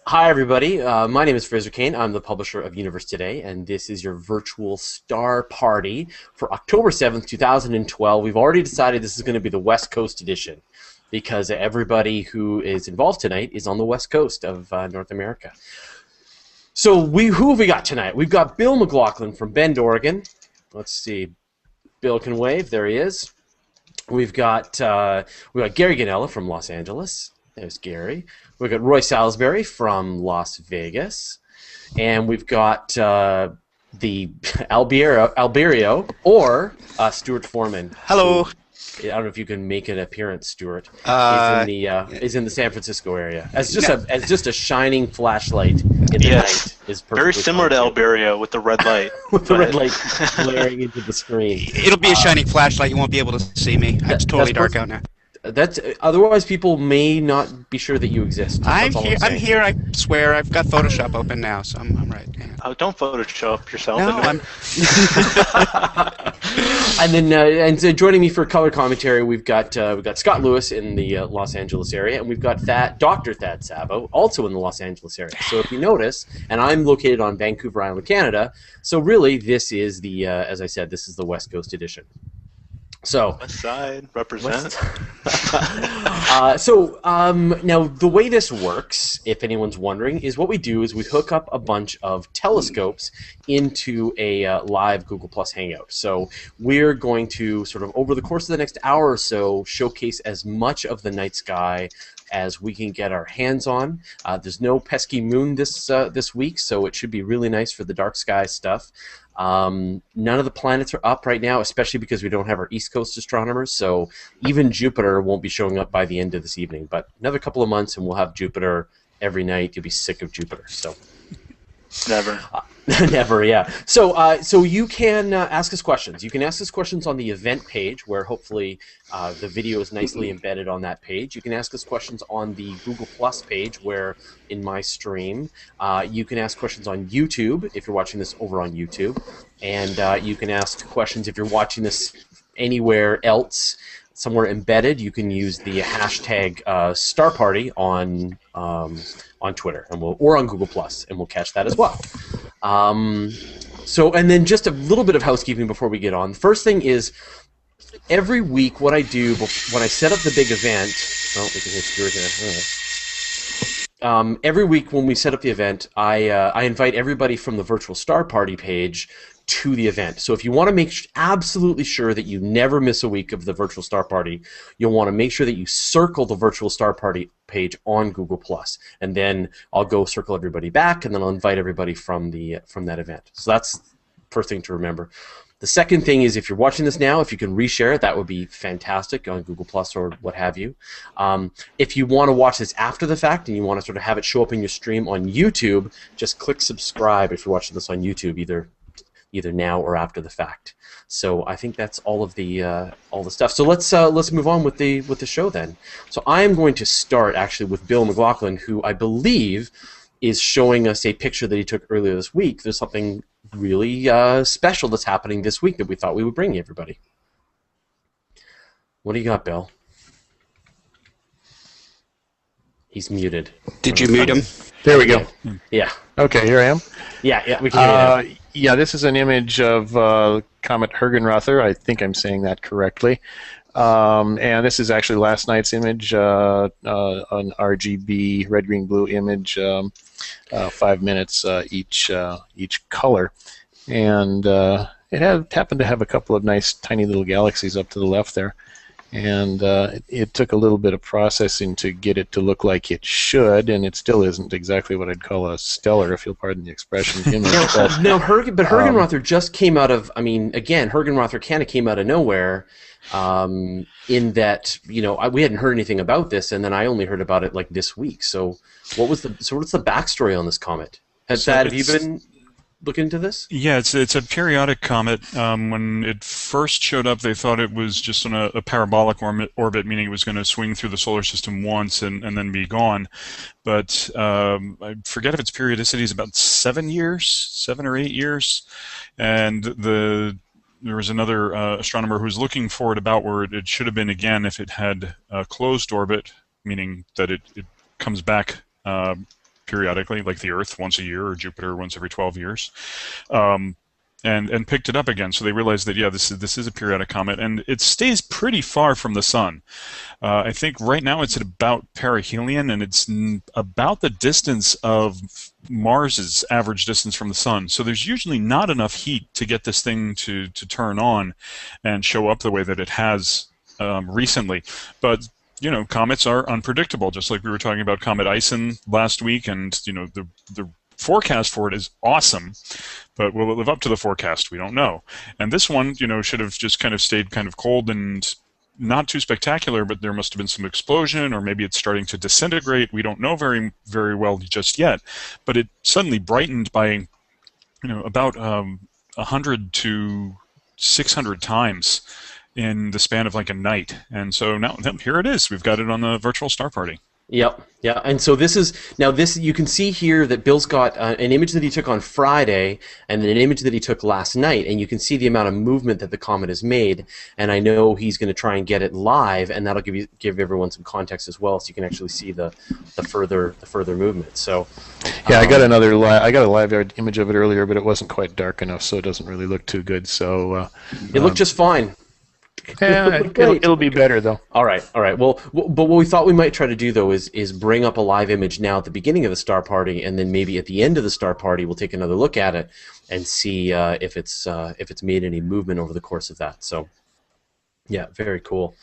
Hi, everybody. My name is Fraser Cain. I'm the publisher of Universe Today, and this is your virtual star party for October 7th, 2012. We've already decided this is going to be the West Coast edition because everybody who is involved tonight is on the West Coast of North America. So who have we got tonight? We've got Bill McLaughlin from Bend, Oregon. Let's see. Bill can wave. There he is. We've got Gary Gonella from Los Angeles. There's Gary. We've got Roy Salisbury from Las Vegas. And we've got the Alberio or Stuart Forman. Hello. I don't know if you can make an appearance, Stuart. Is in the San Francisco area as just a shining flashlight in the night. Is very similar to Alberio with the red light. With the red light glaring into the screen. It'll be a shining flashlight. You won't be able to see me. It's totally dark out now. Otherwise, people may not be sure that you exist. I'm here. I swear. I've got Photoshop open now, so I'm right. Yeah. Oh, don't Photoshop yourself. No, I'm. And then, so joining me for color commentary, we've got Scott Lewis in the Los Angeles area, and we've got Dr. Thad Szabo, also in the Los Angeles area. So if you notice, and I'm located on Vancouver Island, Canada. So really, this is as I said, this is the West Coast edition. So West Side represent. Now the way this works, if anyone's wondering, is what we do is we hook up a bunch of telescopes into a live Google Plus Hangout. So we're going to sort of over the course of the next hour or so showcase as much of the night sky as we can get our hands on. There's no pesky moon this week, so it should be really nice for the dark sky stuff. None of the planets are up right now, especially because we don't have our East Coast astronomers, so even Jupiter won't be showing up by the end of this evening. But another couple of months and we'll have Jupiter every night. You'll be sick of Jupiter. So never. Never, yeah. So you can ask us questions. You can ask us questions on the event page, where hopefully the video is nicely embedded on that page. You can ask us questions on the Google Plus page, where in my stream, you can ask questions on YouTube if you're watching this over on YouTube, and you can ask questions if you're watching this anywhere else, somewhere embedded. You can use the hashtag StarParty on Twitter or on Google Plus, and we'll catch that as well. And then just a little bit of housekeeping before we get on. The first thing is every week what I do when I set up the big event. Oh, we can hear Stuart here. Every week when we set up the event, I invite everybody from the Virtual Star Party page to the event. So if you want to make absolutely sure that you never miss a week of the Virtual Star Party, you'll want to make sure that you circle the Virtual Star Party page on Google Plus, and then I'll go circle everybody back, and then I'll invite everybody from that event. So that's the first thing to remember. The second thing is if you're watching this now, if you can reshare it, that would be fantastic on Google Plus or what have you. If you want to watch this after the fact and you want to sort of have it show up in your stream on YouTube, just click subscribe if you're watching this on YouTube, either now or after the fact. So I think that's all the stuff. So let's move on with the show then. So I am going to start actually with Bill McLaughlin, who I believe is showing us a picture that he took earlier this week. There's something really special that's happening this week that we thought we would bring everybody. What do you got, Bill? He's muted. Did you mute him? There we go. Yeah. Okay, here I am. Yeah, we can hear you now. Yeah, this is an image of Comet Hergenrother. I think I'm saying that correctly. And this is actually last night's image, an RGB, red, green, blue image, 5 minutes each color. And it happened to have a couple of nice tiny little galaxies up to the left there. And it took a little bit of processing to get it to look like it should, and it still isn't exactly what I'd call a stellar, if you'll pardon the expression, image. But Hergenrother just came out of, again, Hergenrother kind of came out of nowhere, in that, we hadn't heard anything about this, and then I only heard about it like this week. So what's the backstory on this comet? Have you been looking into this? Yeah, it's a periodic comet. When it first showed up, they thought it was just on a parabolic orbit, meaning it was going to swing through the solar system once and then be gone. But I forget if its periodicity is about 7 or 8 years. And there was another astronomer who was looking for it about where it should have been again if it had a closed orbit, meaning that it comes back periodically, like the Earth once a year or Jupiter once every 12 years. And picked it up again. So they realized that, yeah, this is a periodic comet, and it stays pretty far from the sun. I think right now it's at about perihelion, and it's about the distance of Mars's average distance from the sun. So there's usually not enough heat to get this thing to turn on and show up the way that it has recently. But comets are unpredictable, just like we were talking about Comet Ison last week, and the forecast for it is awesome, but will it live up to the forecast? We don't know. And this one, should have just kind of stayed kind of cold and not too spectacular, but there must have been some explosion, or maybe it's starting to disintegrate. We don't know very, very well just yet. But it suddenly brightened by, about 100 to 600 times in the span of like a night. And so now here it is. We've got it on the virtual star party. Yep, yeah, and so this you can see here that Bill's got an image that he took on Friday and then an image that he took last night, and you can see the amount of movement that the comet has made, and I know he's going to try and get it live, and that'll give everyone some context as well, so you can actually see the further movement. So yeah, I got a live image of it earlier, but it wasn't quite dark enough, so it doesn't really look too good. So it looked just fine. Yeah, it'll be better though. All right. Well, but what we thought we might try to do though is bring up a live image now at the beginning of the star party, and then maybe at the end of the star party we'll take another look at it and see if it's made any movement over the course of that. So, yeah, very cool.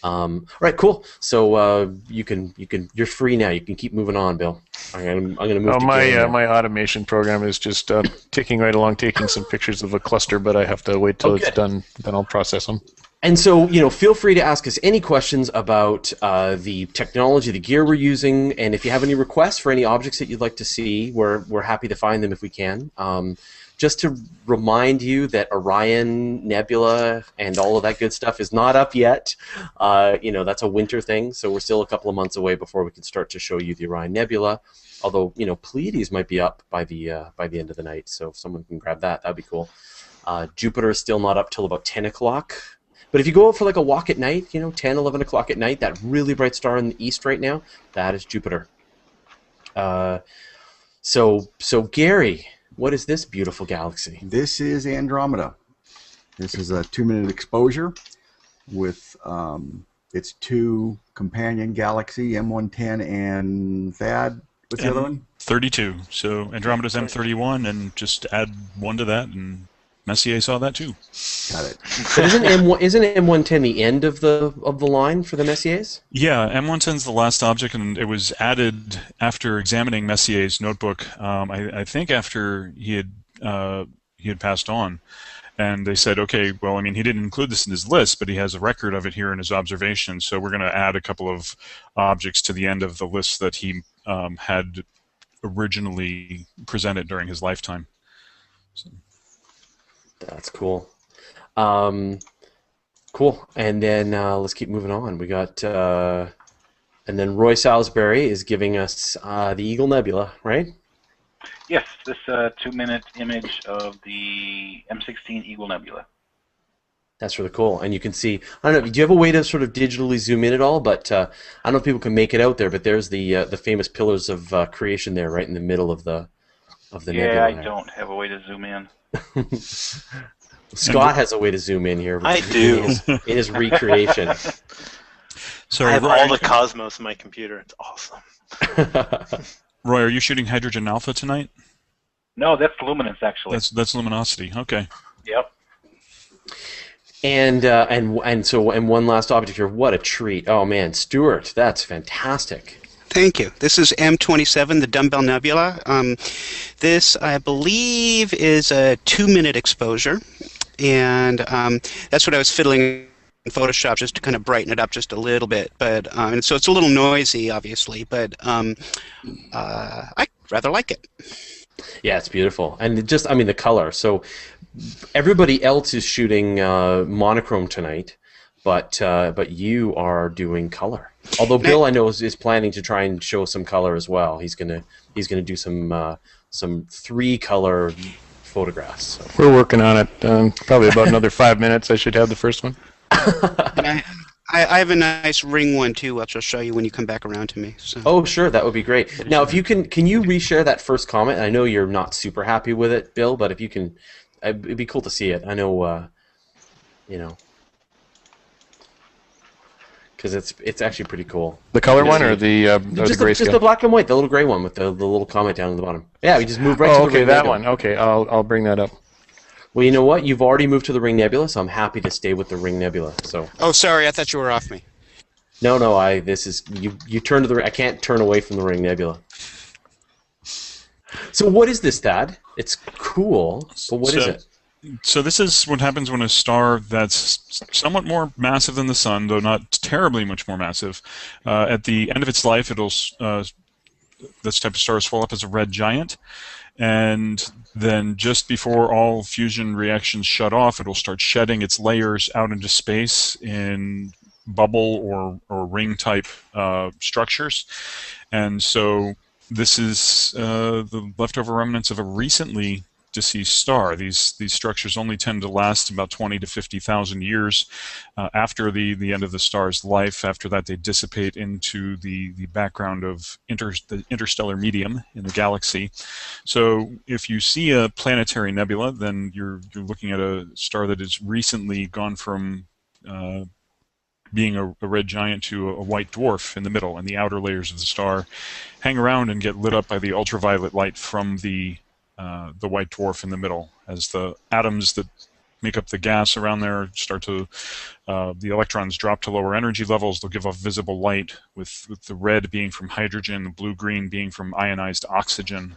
All right, cool. So you're free now. You can keep moving on, Bill. I'm gonna move. My automation program is just ticking right along, taking some pictures of a cluster, but I have to wait till it's done. Then I'll process them. And so, feel free to ask us any questions about the technology, the gear we're using, and if you have any requests for any objects that you'd like to see, we're happy to find them if we can. Just to remind you that Orion, Nebula, and all of that good stuff is not up yet. That's a winter thing, so we're still a couple of months away before we can start to show you the Orion Nebula. Although, Pleiades might be up by the end of the night, so if someone can grab that, that'd be cool. Jupiter is still not up till about 10 o'clock. But if you go out for like a walk at night, 10, 11 o'clock at night, that really bright star in the east right now, that is Jupiter. So Gary, what is this beautiful galaxy? This is Andromeda. This is a 2-minute exposure with its two companion galaxy, M110 and THAAD. What's the other one? 32. So Andromeda's M31, and just add one to that, and Messier saw that too. Got it. But isn't M110 the end of the line for the Messiers? Yeah, M110's the last object, and it was added after examining Messier's notebook. I think after he had passed on, and they said, okay, well, he didn't include this in his list, but he has a record of it here in his observations. So we're going to add a couple of objects to the end of the list that he had originally presented during his lifetime. So. That's cool. Cool. And then let's keep moving on. We got, and then Roy Salisbury is giving us the Eagle Nebula, right? Yes, this 2-minute image of the M16 Eagle Nebula. That's really cool. And you can see, I don't know, do you have a way to sort of digitally zoom in at all? But I don't know if people can make it out there, but there's the famous pillars of creation there right in the middle of the nebula. Yeah, I don't have a way to zoom in. Scott has a way to zoom in here. I do. In his recreation. Sorry, I have all the cosmos in my computer. It's awesome. Roy, are you shooting hydrogen alpha tonight? No, that's luminance actually. That's luminosity. Okay. Yep. And one last object here. What a treat! Oh man, Stuart, that's fantastic. Thank you. This is M27, the Dumbbell Nebula. This, I believe, is a 2-minute exposure, and that's what I was fiddling in Photoshop just to kind of brighten it up just a little bit. But and so it's a little noisy, obviously, but I rather like it. Yeah, it's beautiful, and just the color. So everybody else is shooting monochrome tonight, but you are doing color. Although Bill, I know, is planning to try and show some color as well. He's gonna do some 3-color photographs. So. We're working on it. Probably about another 5 minutes. I should have the first one. I have a nice ring one too, which I'll show you when you come back around to me. So. Oh, sure, that would be great. Now, if you can you reshare that first comment? I know you're not super happy with it, Bill, but if you can, it'd be cool to see it. I know, because it's actually pretty cool. The color one or the grayscale? Just the black and white, the little gray one with the little comment down at the bottom. Yeah, we just moved right to the okay, Ring that Nebula. one. Okay, I'll bring that up. Well, you know what? You've already moved to the Ring Nebula, so I'm happy to stay with the Ring Nebula. So. Oh, sorry, I thought you were off me. No, this is you turn to the. I can't turn away from the Ring Nebula. So what is this, Thad? It's cool, but what is it? So this is what happens when a star that's somewhat more massive than the Sun, though not terribly much more massive, at the end of its life, it'll this type of star will swell up as a red giant, and then just before all fusion reactions shut off, it'll start shedding its layers out into space in bubble or ring type structures, and so this is the leftover remnants of a recently deceased star. These structures only tend to last about 20 to 50,000 years after the end of the star's life. After that, they dissipate into the background of the interstellar medium in the galaxy. So if you see a planetary nebula, then you're looking at a star that has recently gone from being a red giant to a white dwarf in the middle, and the outer layers of the star hang around and get lit up by the ultraviolet light from the white dwarf in the middle, as the atoms that make up the gas around there start to, the electrons drop to lower energy levels. They'll give off visible light, with the red being from hydrogen, the blue-green being from ionized oxygen.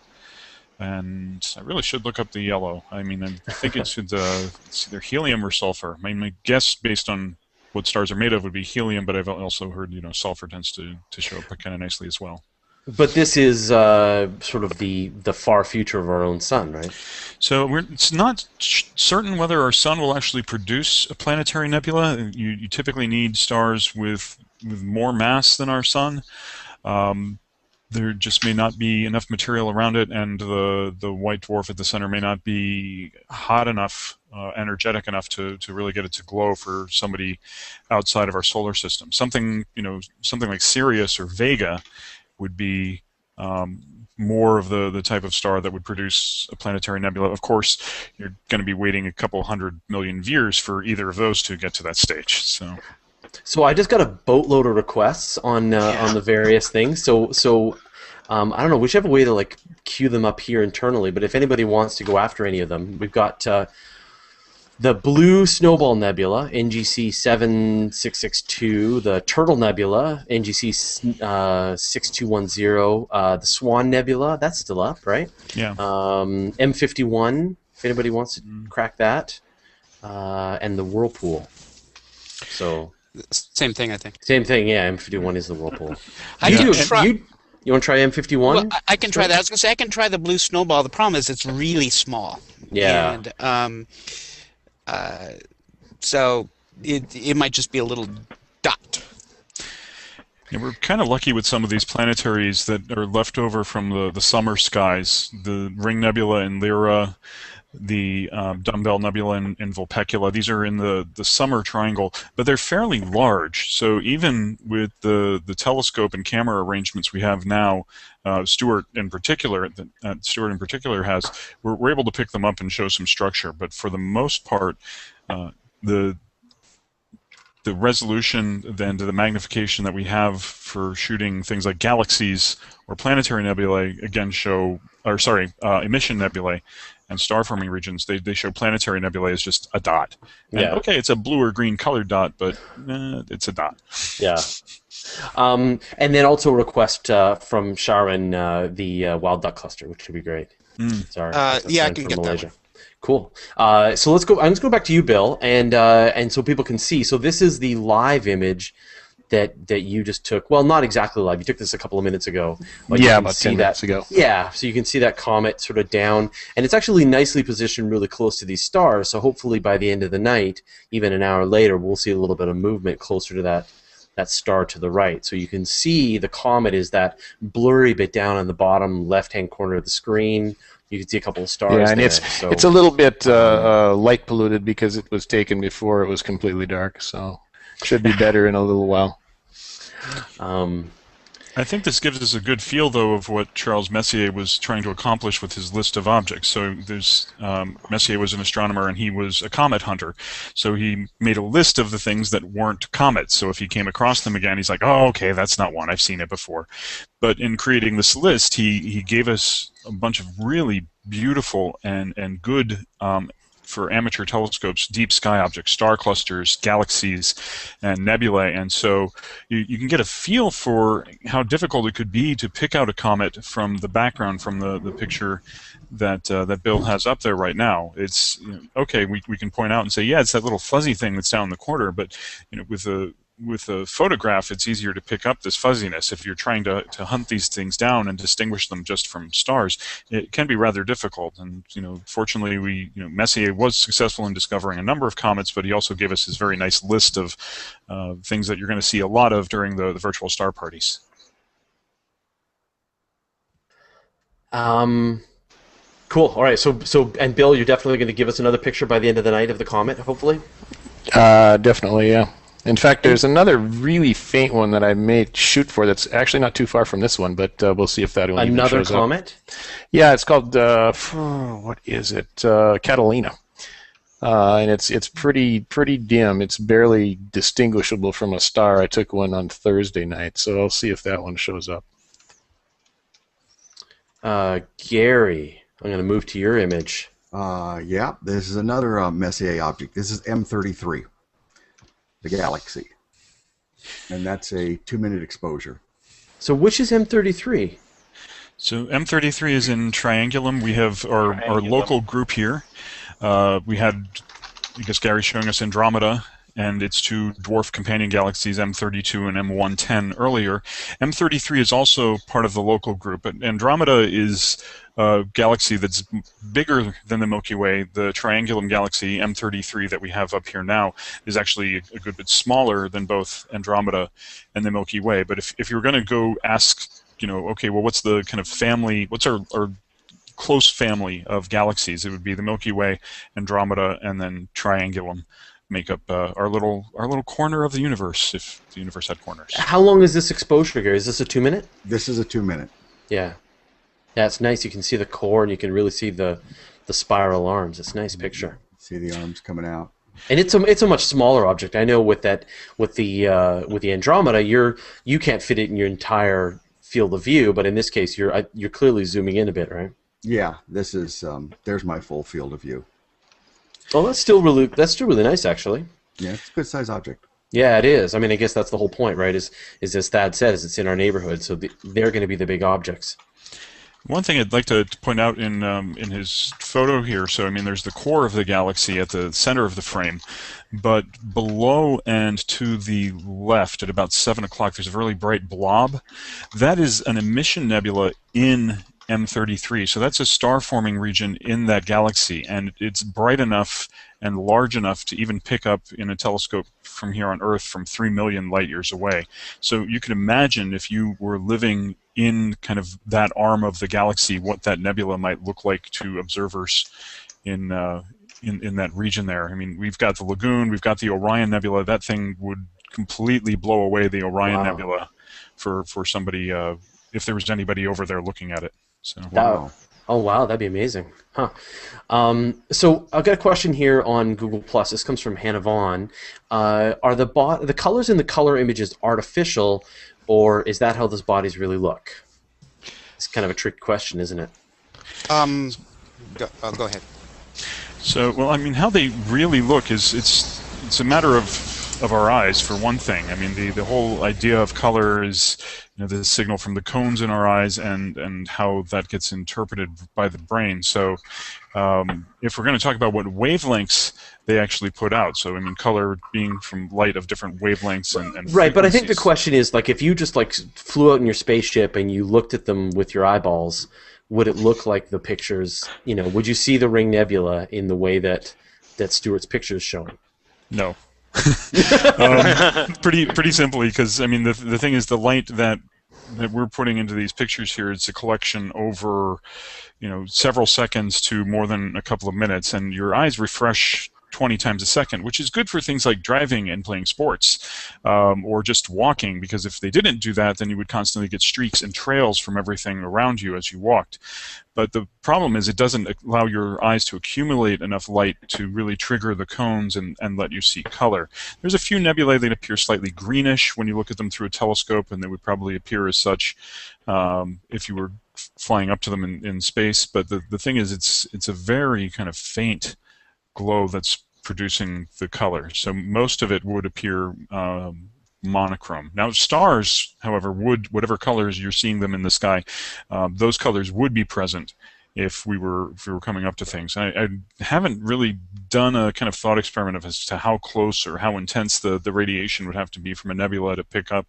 And I really should look up the yellow. I mean, I think it's either helium or sulfur. I mean, my guess based on what stars are made of would be helium, but I've also heard sulfur tends to show up kind of nicely as well. But this is sort of the far future of our own sun, right? So it's not certain whether our sun will actually produce a planetary nebula. You typically need stars with more mass than our sun. There just may not be enough material around it, and the white dwarf at the center may not be hot enough, energetic enough to really get it to glow for somebody outside of our solar system. Something like Sirius or Vega would be more of the type of star that would produce a planetary nebula. Of course, you're going to be waiting a couple 100 million years for either of those to get to that stage. So I just got a boatload of requests on the various things. So I don't know. We should have a way to queue them up here internally. But if anybody wants to go after any of them, we've got the Blue Snowball Nebula, NGC 7662, the Turtle Nebula, NGC 6210, the Swan Nebula, that's still up, right? Yeah. M51, if anybody wants to crack that, and the Whirlpool. So same thing, I think. Same thing, yeah. M51 is the Whirlpool. You want to try M51? Well, I can try that. I was going to say I can try the Blue Snowball. The problem is it's really small. Yeah. And so it might just be a little dot. Yeah, we're kind of lucky with some of these planetaries that are left over from the summer skies. The Ring Nebula in Lyra, the Dumbbell Nebula in Vulpecula. These are in the summer triangle, but they're fairly large. So even with the telescope and camera arrangements we have now, Stuart in particular has, we're able to pick them up and show some structure. But for the most part, the resolution then to the magnification that we have for shooting things like galaxies or planetary nebulae again emission nebulae and star-forming regions, they show planetary nebulae as just a dot. And, yeah. Okay, it's a blue or green colored dot, but it's a dot. Yeah. And then also a request from Sharon, the wild duck cluster, which would be great. Sorry. Yeah, I can get Malaysia. that. Cool. So let's go. I'm just go back to you, Bill, and so people can see. So this is the live image that you just took. Well, not exactly live. You took this a couple of minutes ago. Yeah, about 10 minutes ago. Yeah, so you can see that comet sort of down, and it's actually nicely positioned really close to these stars. So hopefully by the end of the night, even an hour later, we'll see a little bit of movement closer to that star to the right. So you can see the comet is that blurry bit down on the bottom left-hand corner of the screen. You can see a couple of stars. Yeah, and there, it's a little bit light polluted because it was taken before it was completely dark. So Should be better in a little while. I think this gives us a good feel, though, of what Charles Messier was trying to accomplish with his list of objects. So Messier was an astronomer, and he was a comet hunter. So he made a list of the things that weren't comets. So if he came across them again, he's like, oh, okay, that's not one. I've seen it before. But in creating this list, he gave us a bunch of really beautiful and good for amateur telescopes, deep sky objects, star clusters, galaxies, and nebulae. And so you can get a feel for how difficult it could be to pick out a comet from the background, from the picture that Bill has up there right now. It's okay, we can point out and say, yeah, it's that little fuzzy thing that's down in the corner, but with a photograph, it's easier to pick up this fuzziness. If you're trying to hunt these things down and distinguish them just from stars, it can be rather difficult. And fortunately, Messier was successful in discovering a number of comets, but he also gave us his very nice list of things that you're going to see a lot of during the virtual star parties. Cool. All right. So, and Bill, you're definitely going to give us another picture by the end of the night of the comet, hopefully. Definitely, yeah. In fact, there's another really faint one that I may shoot for that's actually not too far from this one, but we'll see if that one even shows up. Another comet? Yeah, it's called, what is it? Catalina. And it's pretty dim. It's barely distinguishable from a star. I took one on Thursday night, so I'll see if that one shows up. Gary, I'm going to move to your image. Yeah, this is another Messier object. This is M33. The galaxy, and that's a 2-minute exposure. So which is M33? So M33 is in Triangulum. We have our local group here. We had, I guess, Gary showing us Andromeda and its two dwarf companion galaxies, M32 and M110 earlier. M33 is also part of the local group, but Andromeda is a galaxy that's bigger than the Milky Way. The Triangulum galaxy, M33, that we have up here now, is actually a good bit smaller than both Andromeda and the Milky Way. But if you were going to go ask, okay, well, what's the kind of family, what's our close family of galaxies? It would be the Milky Way, Andromeda, and then Triangulum make up our little corner of the universe, if the universe had corners. How long is this exposure, Gary? Is this a 2-minute? This is a 2-minute. Yeah. Yeah, it's nice. You can see the core, and you can really see the spiral arms. It's a nice picture. See the arms coming out. And it's a much smaller object. I know with the Andromeda, you can't fit it in your entire field of view, but in this case, you're clearly zooming in a bit, right? Yeah, this is there's my full field of view. Oh, that's still really nice, actually. Yeah, it's a good size object. Yeah, it is. I mean, I guess that's the whole point, right? Is as Thad said, it's in our neighborhood, so they're going to be the big objects. One thing I'd like to point out in his photo here, so I mean, there's the core of the galaxy at the center of the frame, but below and to the left at about 7 o'clock, there's a really bright blob. That is an emission nebula in M33, so that's a star-forming region in that galaxy, and it's bright enough and large enough to even pick up in a telescope from here on Earth from 3 million light years away. So you can imagine if you were living in kind of that arm of the galaxy, what that nebula might look like to observers in that region there. I mean, we've got the Lagoon, we've got the Orion Nebula. That thing would completely blow away the Orion Nebula for somebody, if there was anybody over there looking at it. So. Wow. Oh, wow, that'd be amazing. Huh. So I've got a question here on Google+. This comes from Hannah Vaughn. Are the colors in the color images artificial, or is that how those bodies really look? It's kind of a tricky question, isn't it? Go ahead. So, well, I mean, how they really look is it's a matter of our eyes, for one thing. I mean, the whole idea of color is the signal from the cones in our eyes and how that gets interpreted by the brain. So if we're going to talk about what wavelengths they actually put out, so I mean, color being from light of different wavelengths and right, but I think the question is, like, if you just flew out in your spaceship and you looked at them with your eyeballs, would it look like the pictures? Would you see the Ring Nebula in the way that Stuart's picture is showing? No. Pretty simply, because I mean the thing is, the light that we're putting into these pictures here, it's a collection over several seconds to more than a couple of minutes, and your eyes refresh 20 times a second, which is good for things like driving and playing sports, or just walking, because if they didn't do that, then you would constantly get streaks and trails from everything around you as you walked. But the problem is it doesn't allow your eyes to accumulate enough light to really trigger the cones and let you see color. There's a few nebulae that appear slightly greenish when you look at them through a telescope, and they would probably appear as such if you were flying up to them in space. But the thing is, it's a very kind of faint glow that's producing the color. So most of it would appear monochrome. Now stars, however, whatever colors you're seeing them in the sky, those colors would be present if we were coming up to things. I haven't really done a kind of thought experiment as to how close or how intense the radiation would have to be from a nebula to pick up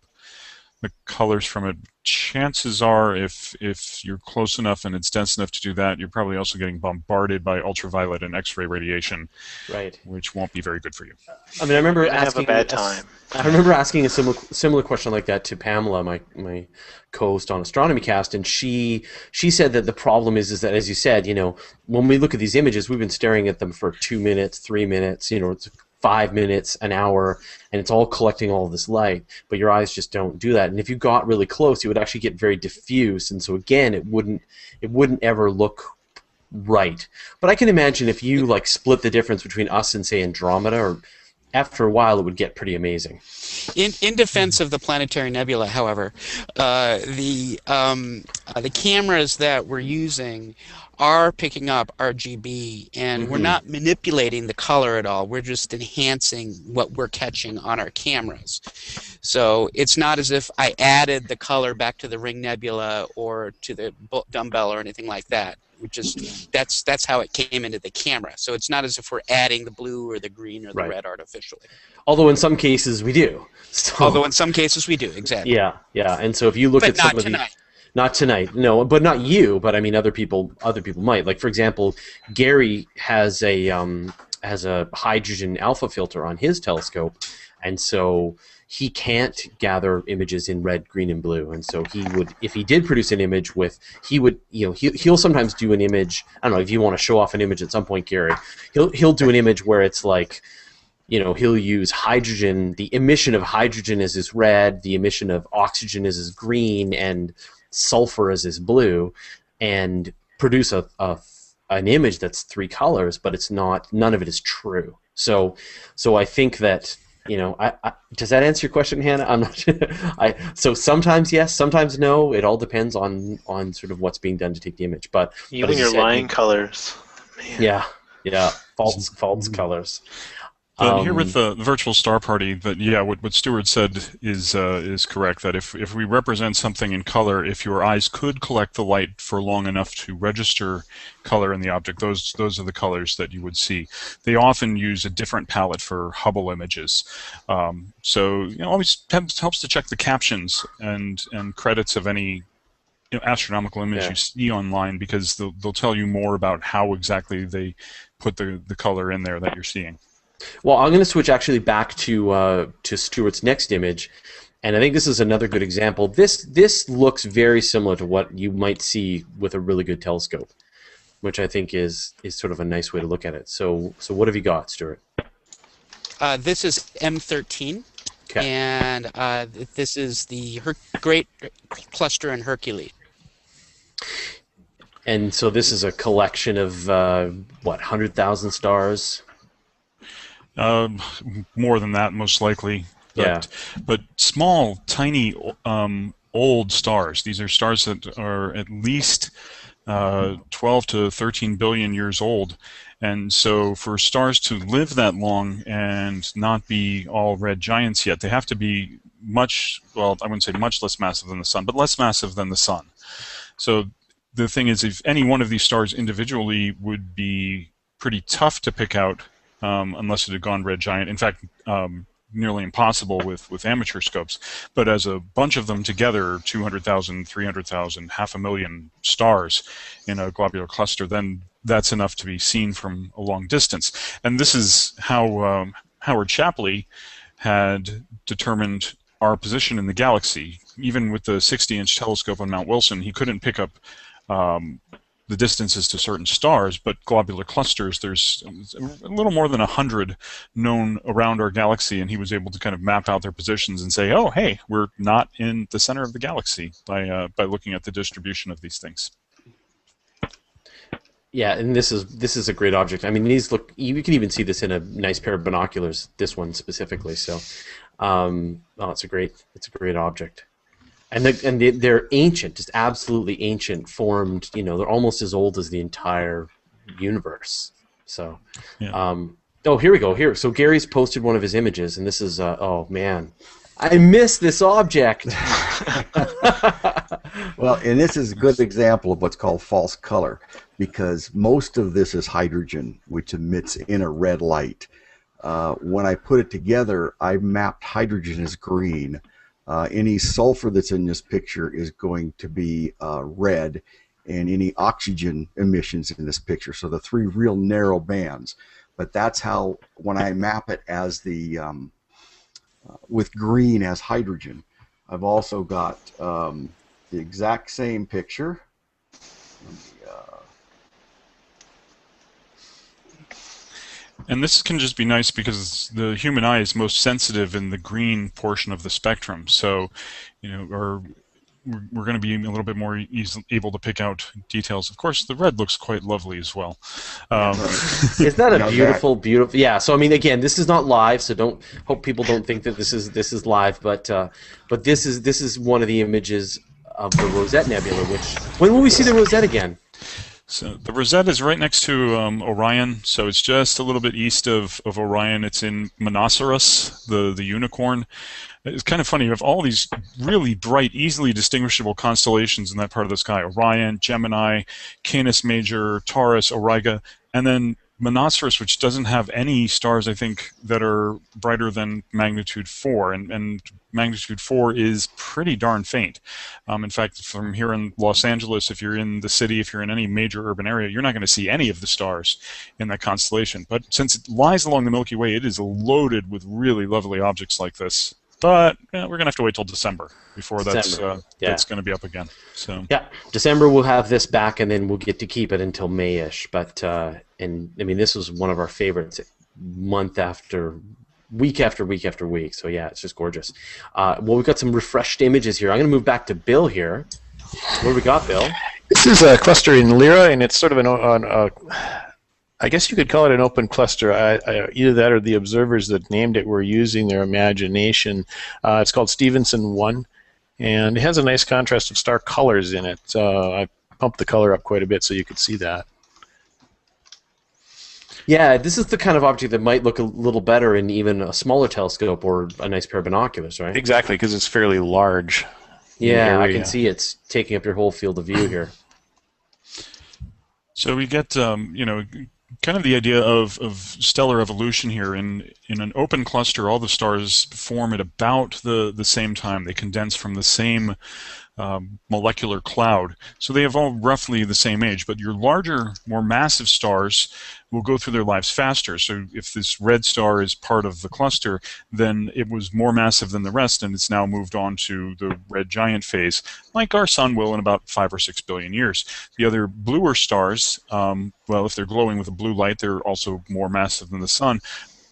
the colors from it. Chances are, if you're close enough and it's dense enough to do that, you're probably also getting bombarded by ultraviolet and X-ray radiation, right? Which won't be very good for you. I mean, I remember asking. Have a bad time. I remember asking a similar question like that to Pamela, my co-host on Astronomy Cast, and she said that the problem is that, as you said, when we look at these images, we've been staring at them for 2 minutes, 3 minutes, it's 5 minutes, an hour, and it's all collecting all of this light, but your eyes just don't do that. And if you got really close, you would actually get very diffuse, and so again, it wouldn't ever look right. But I can imagine if you split the difference between us and say Andromeda, or after a while, it would get pretty amazing. In defense of the Planetary Nebula, however, the cameras that we're using are picking up RGB, and we're not manipulating the color at all. We're just enhancing what we're catching on our cameras. So it's not as if I added the color back to the Ring Nebula or to the dumbbell or anything like that. That's how it came into the camera. So it's not as if we're adding the blue or the green or the red artificially. Although in some cases we do. So, although in some cases we do, exactly. Yeah. And so if you look at some of the... Not tonight, no, but not you. But I mean, other people might. Like, for example, Gary has a hydrogen alpha filter on his telescope, and so he can't gather images in red, green, and blue. And so he would, if he did produce an image he'll sometimes do an image. I don't know if you want to show off an image at some point, Gary. He'll do an image where it's like, he'll use hydrogen. The emission of hydrogen is his red. The emission of oxygen is his green, and sulfur is his blue, and produce an image that's 3 colors, but it's not. None of it is true. So I think that does that answer your question, Hannah? I'm not sure. So sometimes yes, sometimes no. It all depends on sort of what's being done to take the image. But even your line colors, man. Yeah, false colors. But here with the virtual star party, what Stuart said is correct. That if we represent something in color, if your eyes could collect the light for long enough to register color in the object, those are the colors that you would see. They often use a different palette for Hubble images, so always helps to check the captions and credits of any astronomical image you see online, because they'll tell you more about how exactly they put the color in there that you're seeing. Well, I'm going to switch actually back to Stuart's next image, and I think this is another good example. This looks very similar to what you might see with a really good telescope, which I think is sort of a nice way to look at it. So what have you got, Stuart? This is M13, and this is the Great Cluster in Hercules. And so this is a collection of 100,000 stars. More than that, most likely. But small, tiny, old stars. These are stars that are at least 12 to 13 billion years old. And so for stars to live that long and not be all red giants yet, they have to be much, well, I wouldn't say much less massive than the Sun, but less massive than the Sun. So the thing is, if any one of these stars individually would be pretty tough to pick out, unless it had gone red giant. In fact, nearly impossible with amateur scopes. But as a bunch of them together, 200,000, 300,000, 500,000 stars in a globular cluster, then that's enough to be seen from a long distance. And this is how Howard Shapley had determined our position in the galaxy. Even with the 60-inch telescope on Mount Wilson, he couldn't pick up the distances to certain stars, but globular clusters, there's a little more than 100 known around our galaxy, and he was able to kind of map out their positions and say, oh, hey, we're not in the center of the galaxy by looking at the distribution of these things. Yeah, and this is a great object. I mean, these look. You can even see this in a nice pair of binoculars. This one specifically. So, it's a great object. And they're ancient, just absolutely ancient, formed. You know, they're almost as old as the entire universe. So, yeah. Here we go. Here, so Gary's posted one of his images, and this is. Oh man, I miss this object. Well, and this is a good example of what's called false color, because most of this is hydrogen, which emits in a red light. When I put it together, I mapped hydrogen as green. Any sulfur that's in this picture is going to be red, and any oxygen emissions in this picture. So the three real narrow bands. But that's how, when I map it as the with green as hydrogen, I've also got the exact same picture. And this can just be nice because the human eye is most sensitive in the green portion of the spectrum. So, you know, we're going to be a little bit more able to pick out details. Of course, the red looks quite lovely as well. Isn't that a beautiful? Yeah. So I mean, again, this is not live, so hope people don't think that this is live. But this is one of the images of the Rosette Nebula. When will we see the Rosette again? So the Rosette is right next to Orion, so it's just a little bit east of Orion. It's in Monoceros, the unicorn. It's kind of funny. You have all these really bright, easily distinguishable constellations in that part of the sky: Orion, Gemini, Canis Major, Taurus, Auriga, and then Monoceros, which doesn't have any stars, I think, that are brighter than magnitude 4, and magnitude 4 is pretty darn faint. In fact, from here in Los Angeles, if you're in the city, if you're in any major urban area, you're not going to see any of the stars in that constellation. But since it lies along the Milky Way, it is loaded with really lovely objects like this. But we're going to have to wait till December before that's going to be up again. So yeah, December we'll have this back, and then we'll get to keep it until May-ish. But and I mean, this was one of our favorites, week after week after week. So yeah, it's just gorgeous. Well, we've got some refreshed images here. I'm going to move back to Bill here. What do we got, Bill? This is a cluster in Lyra, and it's sort of I guess you could call it an open cluster. Either that or the observers that named it were using their imagination. It's called Stevenson 1, and it has a nice contrast of star colors in it. I pumped the color up quite a bit so you could see that. Yeah, this is the kind of object that might look a little better in even a smaller telescope or a nice pair of binoculars, right? Exactly, because it's fairly large. Yeah, I can see it's taking up your whole field of view here. So we get, kind of the idea of stellar evolution here. In an open cluster, all the stars form at about the same time. They condense from the same molecular cloud. So they have all roughly the same age, but your larger, more massive stars will go through their lives faster. So if this red star is part of the cluster, then it was more massive than the rest, and it's now moved on to the red giant phase, like our sun will in about 5 or 6 billion years. The other bluer stars, well, if they're glowing with a blue light, they're also more massive than the sun,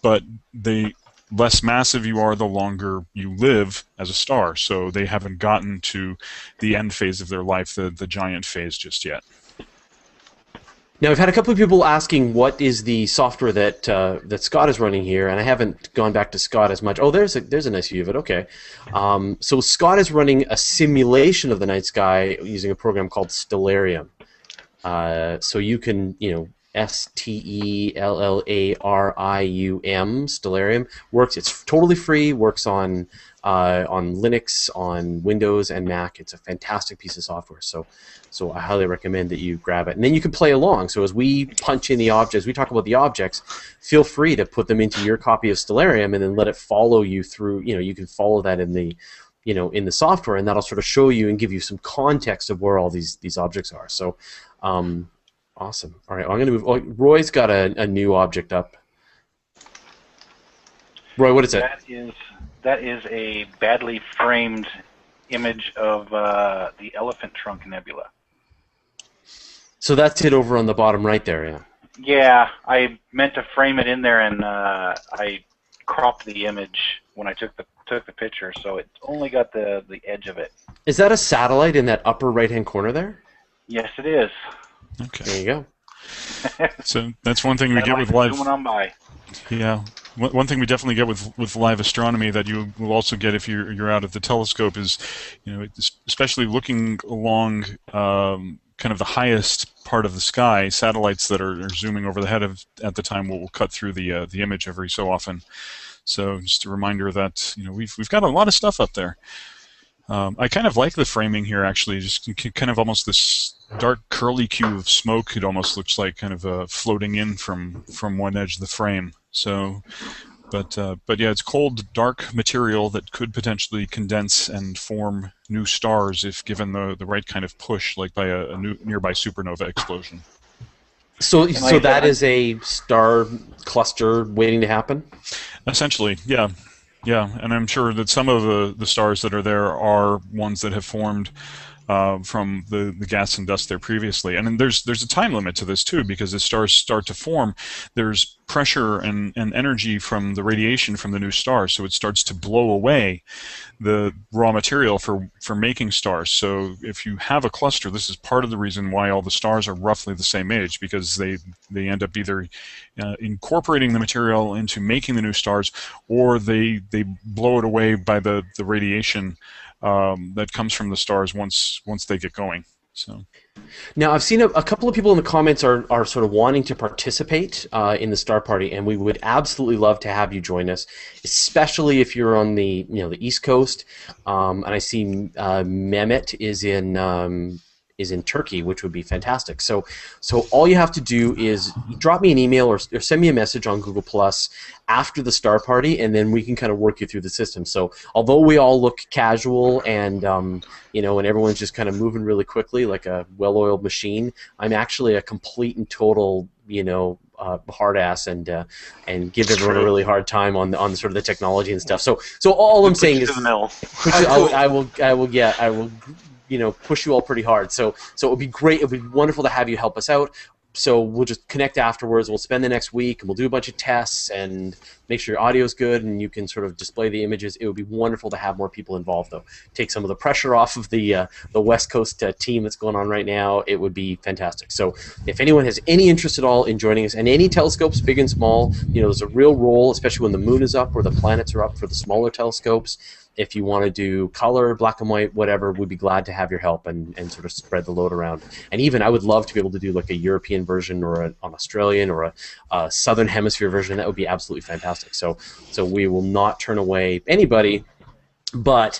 but the less massive you are, the longer you live as a star. So they haven't gotten to the end phase of their life, the giant phase, just yet. Now, we've had a couple of people asking what is the software that Scott is running here, and I haven't gone back to Scott as much. Oh, there's a nice view of it. Okay. So Scott is running a simulation of the night sky using a program called Stellarium. So you can, Stellarium, Stellarium works. It's totally free. Works on Linux, on Windows, and Mac. It's a fantastic piece of software. So I highly recommend that you grab it. And then you can play along. So as we punch in the objects, we talk about the objects. Feel free to put them into your copy of Stellarium, and then let it follow you through. You can follow that in the in the software, and that'll sort of show you and give you some context of where all these objects are. So. Awesome. All right, I'm going to move. Oh, Roy's got a new object up. Roy, what is it? That is a badly framed image of the Elephant Trunk Nebula. So that's it over on the bottom right there, yeah. Yeah, I meant to frame it in there, and I cropped the image when I took the picture, so it's only got the edge of it. Is that a satellite in that upper right-hand corner there? Yes, it is. Okay. There you go. So that's one thing we get with live. Zooming on by. Yeah, one thing we definitely get with live astronomy that you will also get if you're out at the telescope is, especially looking along kind of the highest part of the sky, satellites that are zooming over the head at the time will cut through the image every so often. So just a reminder that we've got a lot of stuff up there. I kind of like the framing here, actually. Just kind of almost this dark curly cube of smoke. It almost looks like kind of floating in from one edge of the frame. So, but yeah, it's cold, dark material that could potentially condense and form new stars if given the right kind of push, like by a nearby supernova explosion. So that is a star cluster waiting to happen? Essentially, yeah. Yeah, and I'm sure that some of the stars that are there are ones that have formed from the gas and dust there previously. And then there's a time limit to this too, because as stars start to form, there's pressure and energy from the radiation from the new stars, so it starts to blow away the raw material for making stars. So if you have a cluster, this is part of the reason why all the stars are roughly the same age, because they end up either incorporating the material into making the new stars, or they blow it away by the radiation that comes from the stars once they get going. So now I've seen a couple of people in the comments are sort of wanting to participate in the Star Party, and we would absolutely love to have you join us, especially if you're on the the East Coast. And I see Mehmet is in Turkey, which would be fantastic. So all you have to do is drop me an email or send me a message on Google Plus after the Star Party, and then we can kind of work you through the system. So although we all look casual and and everyone's just kind of moving really quickly like a well-oiled machine, I'm actually a complete and total hard ass and give everyone a really hard time on sort of the technology and stuff. So all I'm saying is I will push you all pretty hard. So it would be great. It would be wonderful to have you help us out. So we'll just connect afterwards. We'll spend the next week and we'll do a bunch of tests and make sure your audio is good and you can sort of display the images. It would be wonderful to have more people involved, though. Take some of the pressure off of the West Coast team that's going on right now. It would be fantastic. So if anyone has any interest at all in joining us, and any telescopes, big and small, there's a real role, especially when the moon is up or the planets are up, for the smaller telescopes. If you want to do color, black and white, whatever, we'd be glad to have your help and sort of spread the load around. And even I would love to be able to do like a European version or an Australian or a Southern Hemisphere version. That would be absolutely fantastic. So we will not turn away anybody, but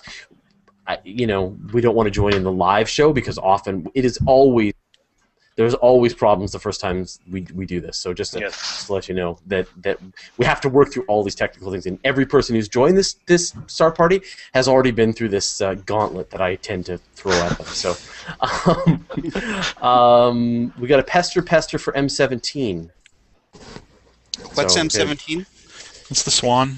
we don't want to join in the live show because often there's always problems the first times we do this. So just to let you know that we have to work through all these technical things, and every person who's joined this Star Party has already been through this gauntlet that I tend to throw at them. So we got a pester for M17. What's M17? It's the Swan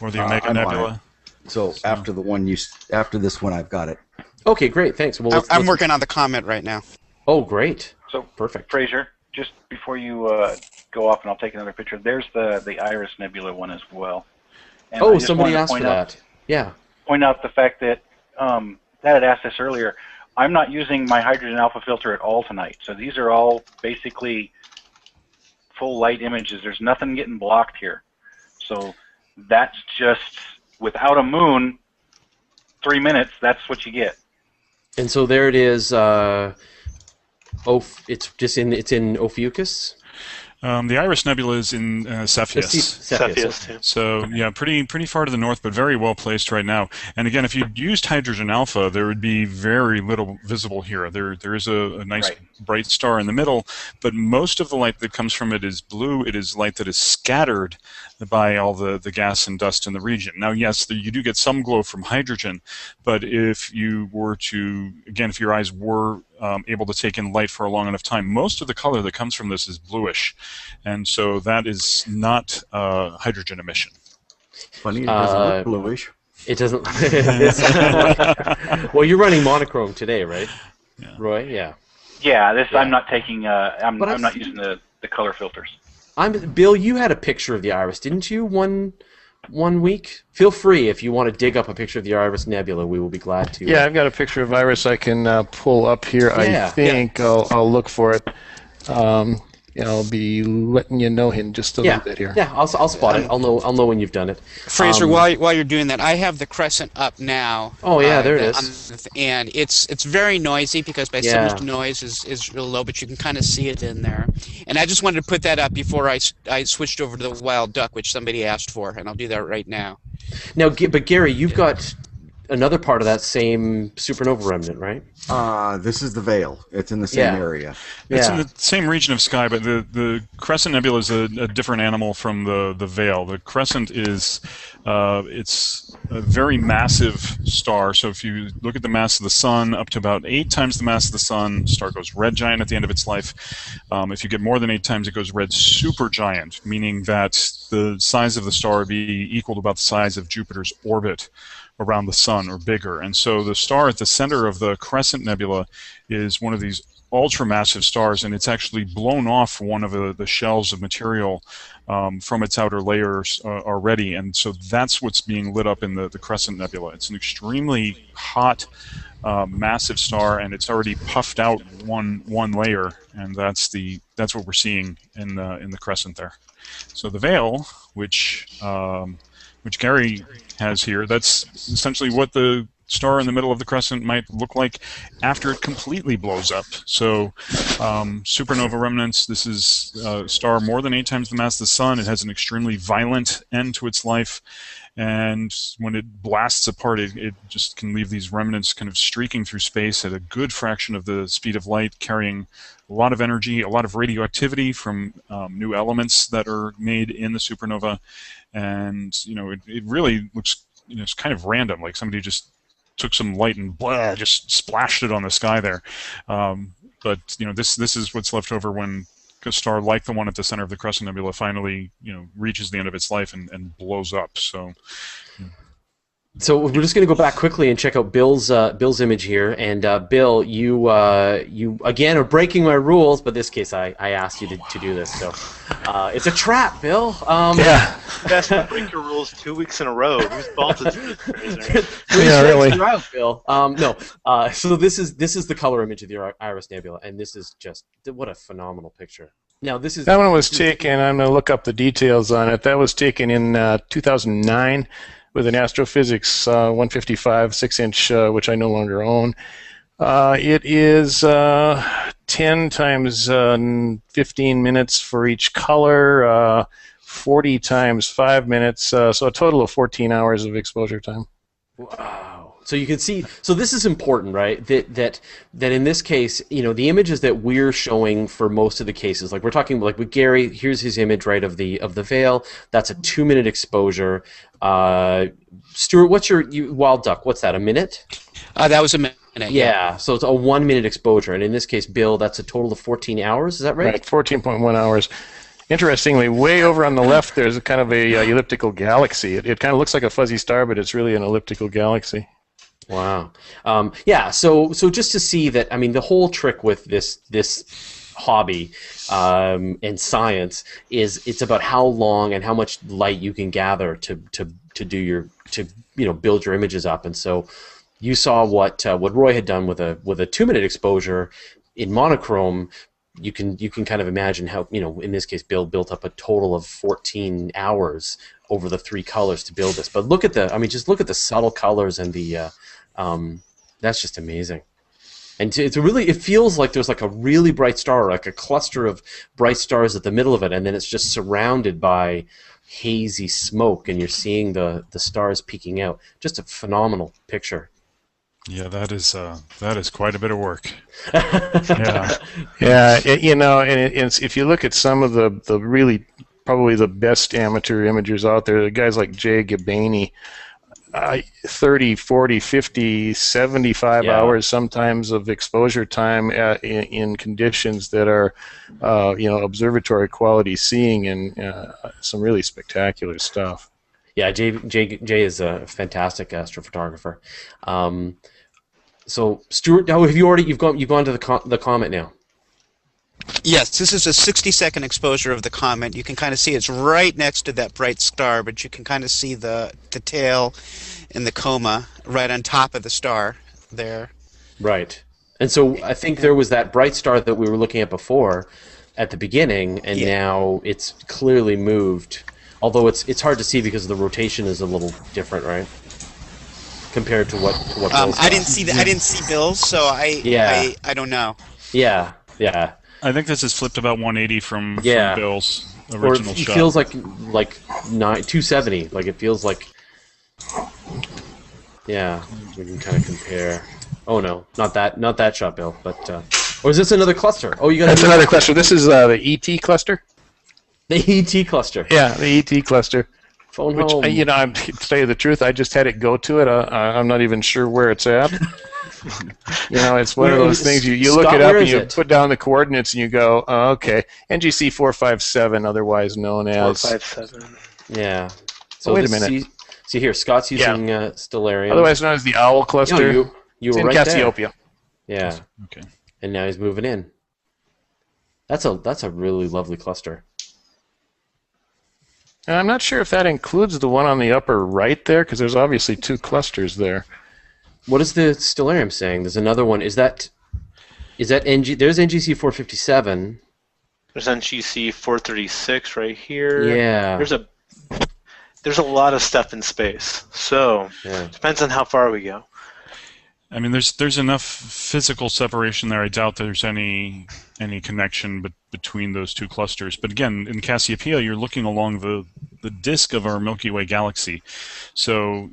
or the Omega Nebula. So after this one, I've got it. Okay, great, thanks. Well, I'm working on the Comet right now. Oh, great. So, perfect. Fraser, just before you go off and I'll take another picture, there's the Iris Nebula one as well. And somebody asked for that. Yeah. Point out the fact that Dad had asked this earlier. I'm not using my hydrogen alpha filter at all tonight. So these are all basically full light images. There's nothing getting blocked here. So that's just, without a moon, 3 minutes, that's what you get. And so there it is. It's in Ophiuchus. The Iris Nebula is in Cepheus. Cepheus. So yeah, pretty far to the north, but very well placed right now. And again, if you used hydrogen alpha, there would be very little visible here. There is a nice bright star in the middle, but most of the light that comes from it is blue. It is light that is scattered by all the gas and dust in the region. Now, yes, you do get some glow from hydrogen, but if you were to, again, if your eyes were able to take in light for a long enough time, most of the color that comes from this is bluish, and so that is not hydrogen emission. Funny, it doesn't look bluish. It doesn't. Well, you're running monochrome today, right? Yeah. Roy? Yeah. Yeah, this Yeah. I'm not taking. I'm But I've not seen- using the color filters. Bill, you had a picture of the iris, didn't you? One week. Feel free if you want to dig up a picture of the Iris Nebula. We will be glad to. Yeah, I've got a picture of Iris I can pull up here. Yeah, I think I'll look for it. I'll be letting you know in just a little bit here. Yeah, I'll spot it. I'll know when you've done it. Fraser, while you're doing that, I have the crescent up now. Oh yeah, there it is. And it's very noisy because my signal to noise is real low, but you can kind of see it in there. And I just wanted to put that up before I switched over to the wild duck, which somebody asked for, and I'll do that right now. Now, but Gary, you've got another part of that same supernova remnant, right? This is the Veil. It's in the same area. It's in the same region of sky, but the Crescent Nebula is a different animal from the Veil. The Crescent is it's a very massive star. So if you look at the mass of the Sun, up to about 8 times the mass of the Sun, the star goes red giant at the end of its life. If you get more than 8 times, it goes red supergiant, meaning that the size of the star would be equal to about the size of Jupiter's orbit around the Sun, or bigger. And so the star at the center of the Crescent Nebula is one of these ultramassive stars, and it's actually blown off one of the shells of material from its outer layers already, and so that's what's being lit up in the Crescent Nebula. It's an extremely hot, massive star, and it's already puffed out one layer, and that's what we're seeing in the Crescent there. So the Veil, which Gary has here, that's essentially what the star in the middle of the Crescent might look like after it completely blows up. So supernova remnants, this is a star more than 8 times the mass of the Sun. It has an extremely violent end to its life, and when it blasts apart, it just can leave these remnants kind of streaking through space at a good fraction of the speed of light, carrying a lot of energy, a lot of radioactivity from new elements that are made in the supernova. And it really looks it's kind of random, like somebody just took some light and just splashed it on the sky there. But this is what's left over when a star like the one at the center of the Crescent Nebula finally reaches the end of its life and blows up. So we're just going to go back quickly and check out Bill's image here. And Bill, you again are breaking my rules, but this case I asked you to do this. So it's a trap, Bill. Yeah. You asked to break your rules 2 weeks in a row. Whose fault is it? Yeah, really. Out, Bill. No. So this is the color image of the Iris Nebula, and this is just what a phenomenal picture. Now that one was taken. I'm going to look up the details on it. That was taken in 2009. With an Astrophysics 155 6-inch, which I no longer own. It is 10 times 15 minutes for each color, 40 times 5 minutes, so a total of 14 hours of exposure time. Wow. So you can see. So this is important, right? That in this case, the images that we're showing for most of the cases, like we're talking, like with Gary, here's his image, right, of the Veil. That's a 2-minute exposure. Stuart, what's your wild duck? What's that? A minute? That was a minute. Yeah. So it's a 1-minute exposure, and in this case, Bill, that's a total of 14 hours. Is that right? Right. 14.1 hours. Interestingly, way over on the left, there's a kind of a elliptical galaxy. It kind of looks like a fuzzy star, but it's really an elliptical galaxy. Wow. Yeah. So just to see that, I mean, the whole trick with this hobby and science is it's about how long and how much light you can gather to build your images up. And so you saw what Roy had done with a 2-minute exposure in monochrome. You can kind of imagine how, in this case, Bill built up a total of 14 hours over the 3 colors to build this. But look at just look at the subtle colors and the that's just amazing. And it feels like there's like a really bright star, like a cluster of bright stars at the middle of it, and then it's just surrounded by hazy smoke, and you're seeing the stars peeking out. Just a phenomenal picture. Yeah, that is quite a bit of work. Yeah, if you look at some of the really probably the best amateur imagers out there, the guys like Jay Gabaney, 30, 40, 50, 75 hours sometimes of exposure time in conditions that are, observatory quality seeing, and some really spectacular stuff. Yeah, Jay is a fantastic astrophotographer. So Stuart, now you've gone to the comet now? Yes, this is a 60-second exposure of the comet. You can kind of see it's right next to that bright star, but you can kind of see the tail and the coma right on top of the star there. Right. And so I think there was that bright star that we were looking at before at the beginning, and now it's clearly moved. Although it's hard to see because the rotation is a little different, right? Compared to what Bill's I didn't see Bill's, so I don't know. Yeah. I think this is flipped about 180 from Bill's original shot. It feels like 270. Like it feels like. Yeah, we can kind of compare. Oh no, not that shot, Bill. But or is this another cluster? Oh, you got. That's another cluster. This is the ET cluster. The ET cluster. Yeah, the ET cluster. Phone Which, home. I'm to tell you the truth, I just had it go to it. I'm not even sure where it's at. It's one of those things you look it up and you put down the coordinates and you go, oh, okay, NGC 457, otherwise known as 457. Yeah. So wait a minute. See here, Scott's using Stellarium. Otherwise known as the Owl cluster. No, you were in right Cassiopeia. There. Yeah. Okay. And now he's moving in. That's a really lovely cluster. And I'm not sure if that includes the one on the upper right there, because there's obviously two clusters there. What is the Stellarium saying? There's another one. Is that NG? There's NGC 457. There's NGC 436 right here. Yeah. There's a lot of stuff in space. So depends on how far we go. I mean, there's enough physical separation there. I doubt there's any connection between those two clusters. But again, in Cassiopeia, you're looking along the disk of our Milky Way galaxy. So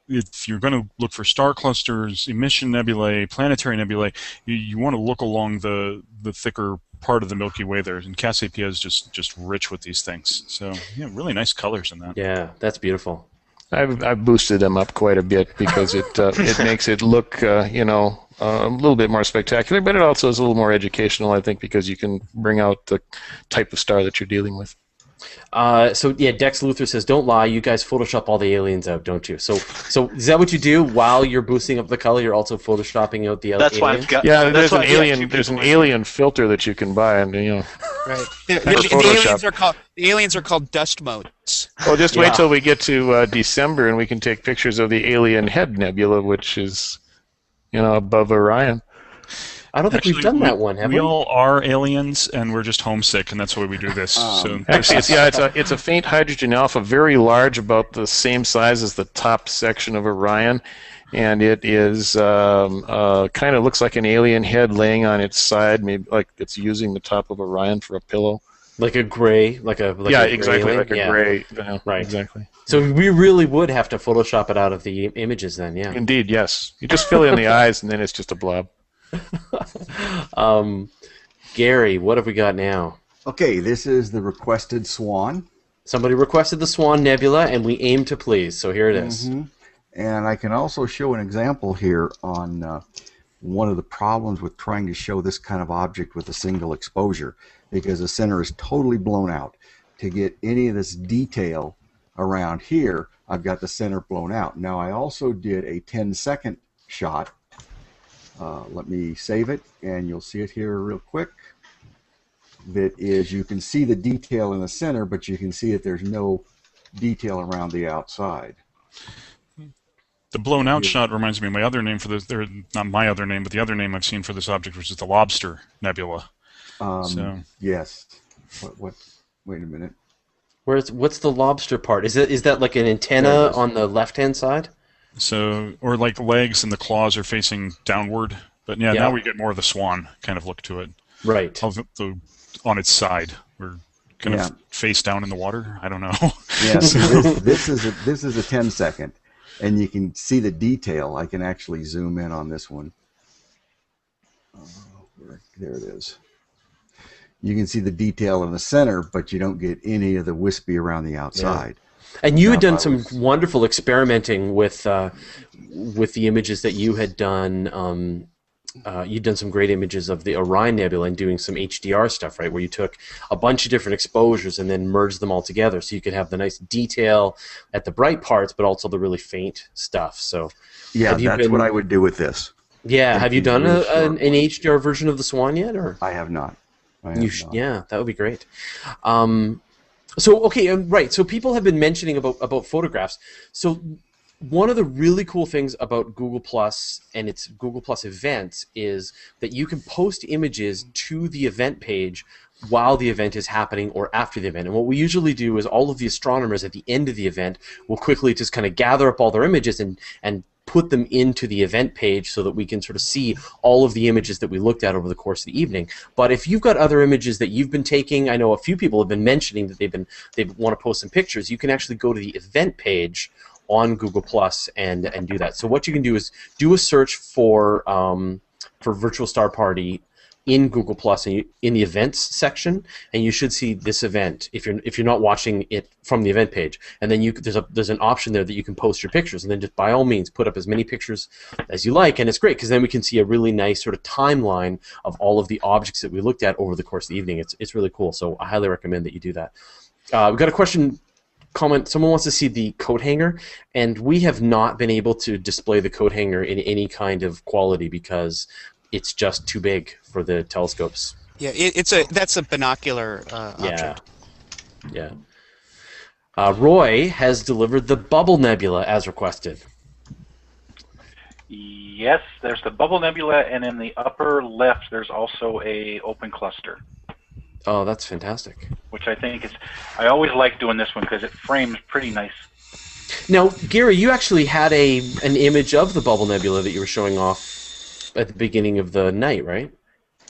if you're going to look for star clusters, emission nebulae, planetary nebulae, you want to look along the thicker part of the Milky Way there. And Cassiopeia is just rich with these things. So yeah, really nice colors in that. Yeah, that's beautiful. I've boosted them up quite a bit because it makes it look a little bit more spectacular, but it also is a little more educational, I think, because you can bring out the type of star that you're dealing with. Dex Luther says, "Don't lie, you guys Photoshop all the aliens out, don't you?" So is that what you do while you're boosting up the color? You're also photoshopping out the That's aliens? why I've got. Yeah, there's an alien filter that you can buy, and Right. The aliens are called dust motes. Well, just wait till we get to December, and we can take pictures of the Alien Head Nebula, which is, above Orion. I don't think we've done that one, have we? We all are aliens, and we're just homesick, and that's why we do this. Actually, it's a faint hydrogen alpha, very large, about the same size as the top section of Orion, and it is kind of looks like an alien head laying on its side, maybe like it's using the top of Orion for a pillow. Like a gray, exactly, like a gray. Right, exactly. So we really would have to Photoshop it out of the images, then, yeah. Indeed, yes. You just fill in the eyes, and then it's just a blob. Gary, what have we got now? Okay, this is the requested swan. Somebody requested the Swan Nebula, and we aim to please, so here it is. Mm-hmm. And I can also show an example here on one of the problems with trying to show this kind of object with a single exposure, because the center is totally blown out. To get any of this detail around here, I've got the center blown out. Now, I also did a 10-second shot. Let me save it, and you'll see it here real quick. That is, you can see the detail in the center, but you can see that there's no detail around the outside. The blown out shot reminds me of my other name for this, or not my other name, but the other name I've seen for this object, which is the Lobster Nebula. Yes. What? Wait a minute. What's the lobster part? Is that like an antenna on the left-hand side? So, or like legs and the claws are facing downward. But yeah, now we get more of the swan kind of look to it. Right. On its side. We're kind of face down in the water. I don't know. Yes, this is a 10-second, and you can see the detail. I can actually zoom in on this one. There it is. You can see the detail in the center, but you don't get any of the wispy around the outside. Yeah. And you had done some wonderful experimenting with the images that you had done. You'd done some great images of the Orion Nebula and doing some HDR stuff, right? Where you took a bunch of different exposures and then merged them all together, so you could have the nice detail at the bright parts, but also the really faint stuff. So yeah, that's what I would do with this. Yeah, have you done really an short HDR version of the Swan yet, or? I have not. Yeah, that would be great. So okay, right. So people have been mentioning about photographs. So one of the really cool things about Google Plus and its Google Plus events is that you can post images to the event page while the event is happening or after the event. And what we usually do is all of the astronomers at the end of the event will quickly just kind of gather up all their images and put them into the event page so that we can sort of see all of the images that we looked at over the course of the evening. But if you've got other images that you've been taking, I know a few people have been mentioning that they want to post some pictures, you can actually go to the event page on Google Plus and do that. So what you can do is do a search for Virtual Star Party in Google Plus in the events section, and you should see this event if you're not watching it from the event page. And then there's an option there that you can post your pictures, and then just by all means put up as many pictures as you like, and it's great because then we can see a really nice sort of timeline of all of the objects that we looked at over the course of the evening. It's really cool, so I highly recommend that you do that. We've got a comment. Someone wants to see the coat hanger, and we have not been able to display the coat hanger in any kind of quality because it's just too big for the telescopes. Yeah, that's a binocular object. Yeah. Roy has delivered the Bubble Nebula as requested. Yes, there's the Bubble Nebula, and in the upper left there's also a open cluster. Oh, that's fantastic. Which I think is, I always like doing this one because it frames pretty nice. Now, Gary, you actually had an image of the Bubble Nebula that you were showing off at the beginning of the night, right?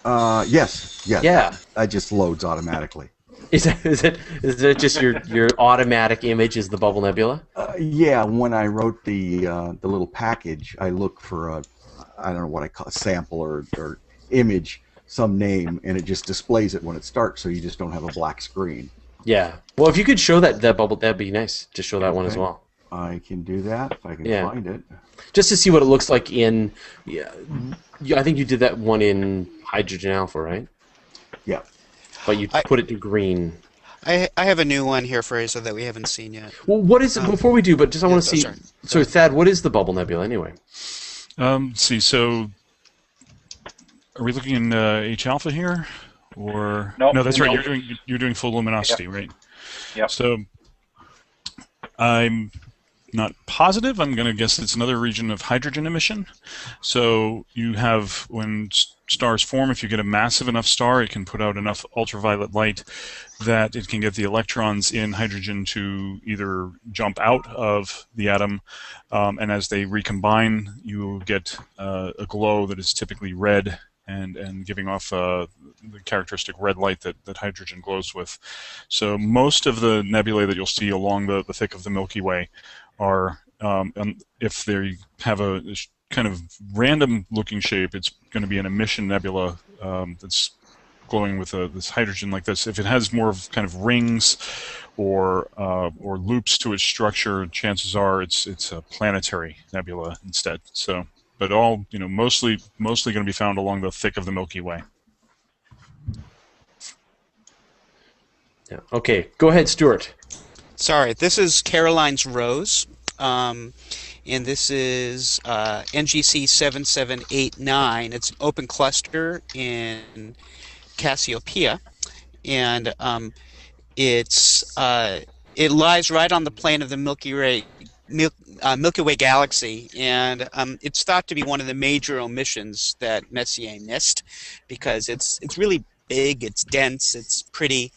Yes. Yeah. That just loads automatically. Is it just your automatic image is the Bubble Nebula? Yeah. When I wrote the little package, I look for I don't know what I call a sample or image, some name, and it just displays it when it starts, so you just don't have a black screen. Yeah. Well, if you could show that bubble, that'd be nice to show that one as well. I can do that if I can find it. Just to see what it looks like in. Yeah, I think you did that one in hydrogen alpha, right? Yeah. But you put it to green. I have a new one here, Fraser, that we haven't seen yet. Well, what is it? Before we do, but just I want to see. So, Thad, what is the Bubble Nebula anyway? See, so are we looking in H alpha here, or no? That's right. You're doing full luminosity, right? Yeah. So I'm not positive. I'm going to guess it's another region of hydrogen emission. So you have, when stars form, if you get a massive enough star, it can put out enough ultraviolet light that it can get the electrons in hydrogen to either jump out of the atom, and as they recombine, you get a glow that is typically red and giving off the characteristic red light that hydrogen glows with. So most of the nebulae that you'll see along the thick of the Milky Way are, if they have a kind of random looking shape, it's going to be an emission nebula that's glowing with this hydrogen like this. If it has more of kind of rings or loops to its structure, chances are it's a planetary nebula instead. So, but all, mostly going to be found along the thick of the Milky Way. Yeah. Okay, go ahead, Stuart. Sorry, this is Caroline's Rose, and this is NGC 7789. It's an open cluster in Cassiopeia, and it lies right on the plane of the Milky Way galaxy, and it's thought to be one of the major omissions that Messier missed because it's really big, it's dense, it's pretty.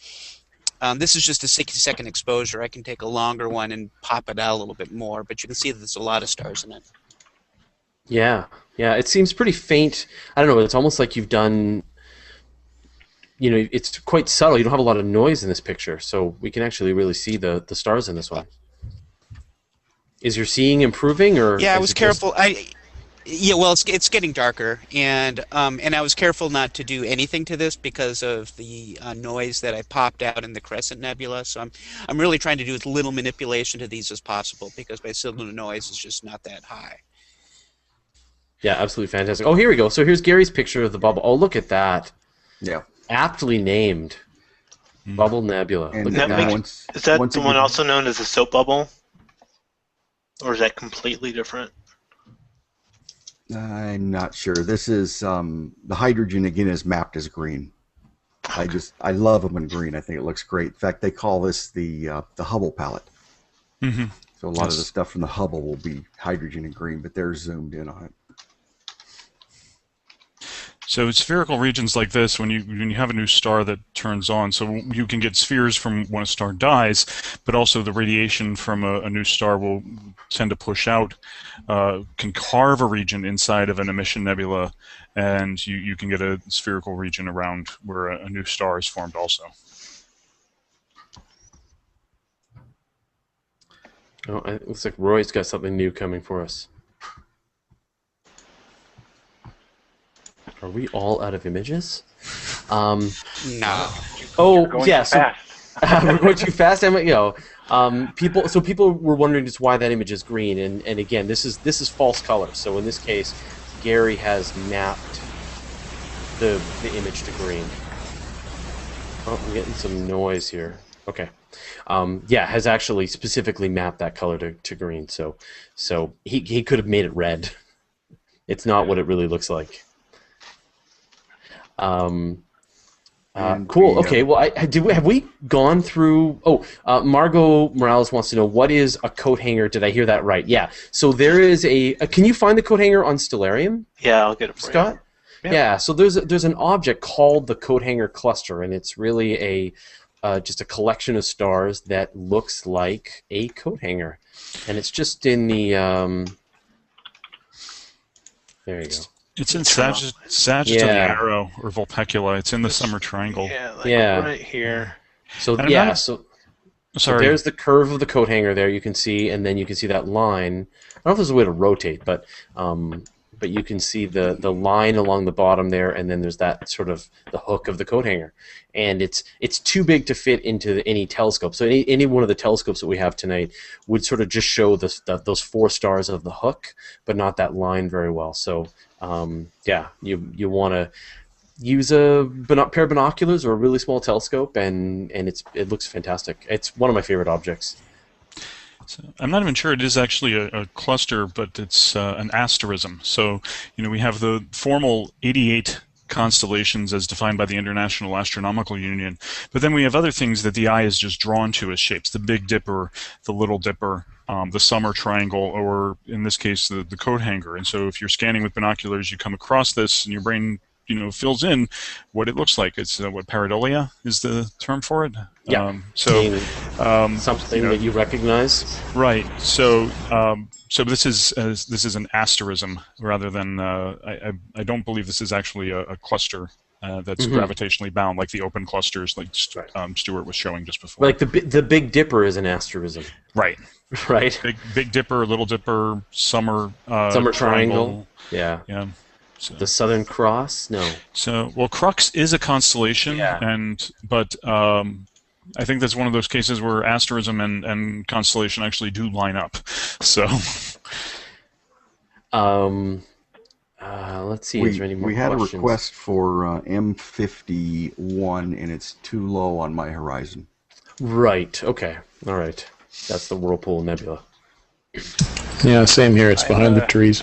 This is just a 60-second exposure. I can take a longer one and pop it out a little bit more, but you can see that there's a lot of stars in it. Yeah, it seems pretty faint. I don't know, it's almost like you've done, it's quite subtle. You don't have a lot of noise in this picture, so we can actually really see the stars in this one. Is your seeing improving, or? Yeah, I was careful. Yeah, well, it's getting darker, and I was careful not to do anything to this because of the noise that I popped out in the Crescent Nebula. So I'm really trying to do as little manipulation to these as possible because my signal to noise is just not that high. Yeah, absolutely fantastic. Oh, here we go. So here's Gary's picture of the bubble. Oh, look at that. Yeah. Aptly named. Bubble Nebula. And look at that. Is that the one also known as a soap bubble? Or is that completely different? I'm not sure. This is the hydrogen again is mapped as green. I love them in green. I think it looks great. In fact, they call this the Hubble palette. Mm-hmm. So a lot of the stuff from the Hubble will be hydrogen and green, but they're zoomed in on it. So spherical regions like this, when you have a new star that turns on, so you can get spheres from when a star dies, but also the radiation from a new star will tend to push out, can carve a region inside of an emission nebula, and you can get a spherical region around where a new star is formed also. Oh, it looks like Roy's got something new coming for us. Are we all out of images? No. Oh, yeah. So Fast. we're going too fast. People were wondering just why that image is green, and again, this is false color. So in this case, Gary has mapped the image to green. Oh, I'm getting some noise here. Okay. Yeah, has actually specifically mapped that color to green. So he could have made it red. It's not what it really looks like. Cool. Okay. Well, have we gone through? Oh, Margot Morales wants to know, what is a coat hanger? Did I hear that right? Yeah. So there is can you find the coat hanger on Stellarium? Yeah, I'll get it for Scott? you. Yeah. So there's an object called the coat hanger cluster, and it's really just a collection of stars that looks like a coat hanger, and it's just in the. There you go. It's in Sagittarius Arrow or Vulpecula. It's in the summer triangle. Yeah, right here. So so there's the curve of the coat hanger there you can see, and then you can see that line. I don't know if there's a way to rotate, but you can see the line along the bottom there, and then there's that sort of the hook of the coat hanger, and it's too big to fit into any telescope. So any one of the telescopes that we have tonight would sort of just show those 4 stars of the hook, but not that line very well. So yeah, you want to use a pair of binoculars or a really small telescope, and it looks fantastic. It's one of my favorite objects. So I'm not even sure it is actually a cluster, but it's an asterism. So we have the formal 88 constellations as defined by the International Astronomical Union, but then we have other things that the eye is just drawn to as shapes: the Big Dipper, the Little Dipper, the summer triangle, or in this case the coat hanger. And so if you're scanning with binoculars, you come across this, and your brain fills in what it looks like. It's what pareidolia is the term for it. Yeah. Something that you recognize. Right. So this is an asterism rather than I don't believe this is actually a cluster that's gravitationally bound like the open clusters like Stuart was showing just before. Like the Big Dipper is an asterism. Right. Right. Big Dipper, Little Dipper, summer triangle. Yeah. Yeah. So, the Southern Cross? No. So, well, Crux is a constellation, but I think that's one of those cases where asterism and constellation actually do line up. So, let's see. Is there any more we had questions? a request for M51, and it's too low on my horizon. Right. Okay. All right. That's the Whirlpool Nebula. Yeah, same here. It's behind the trees.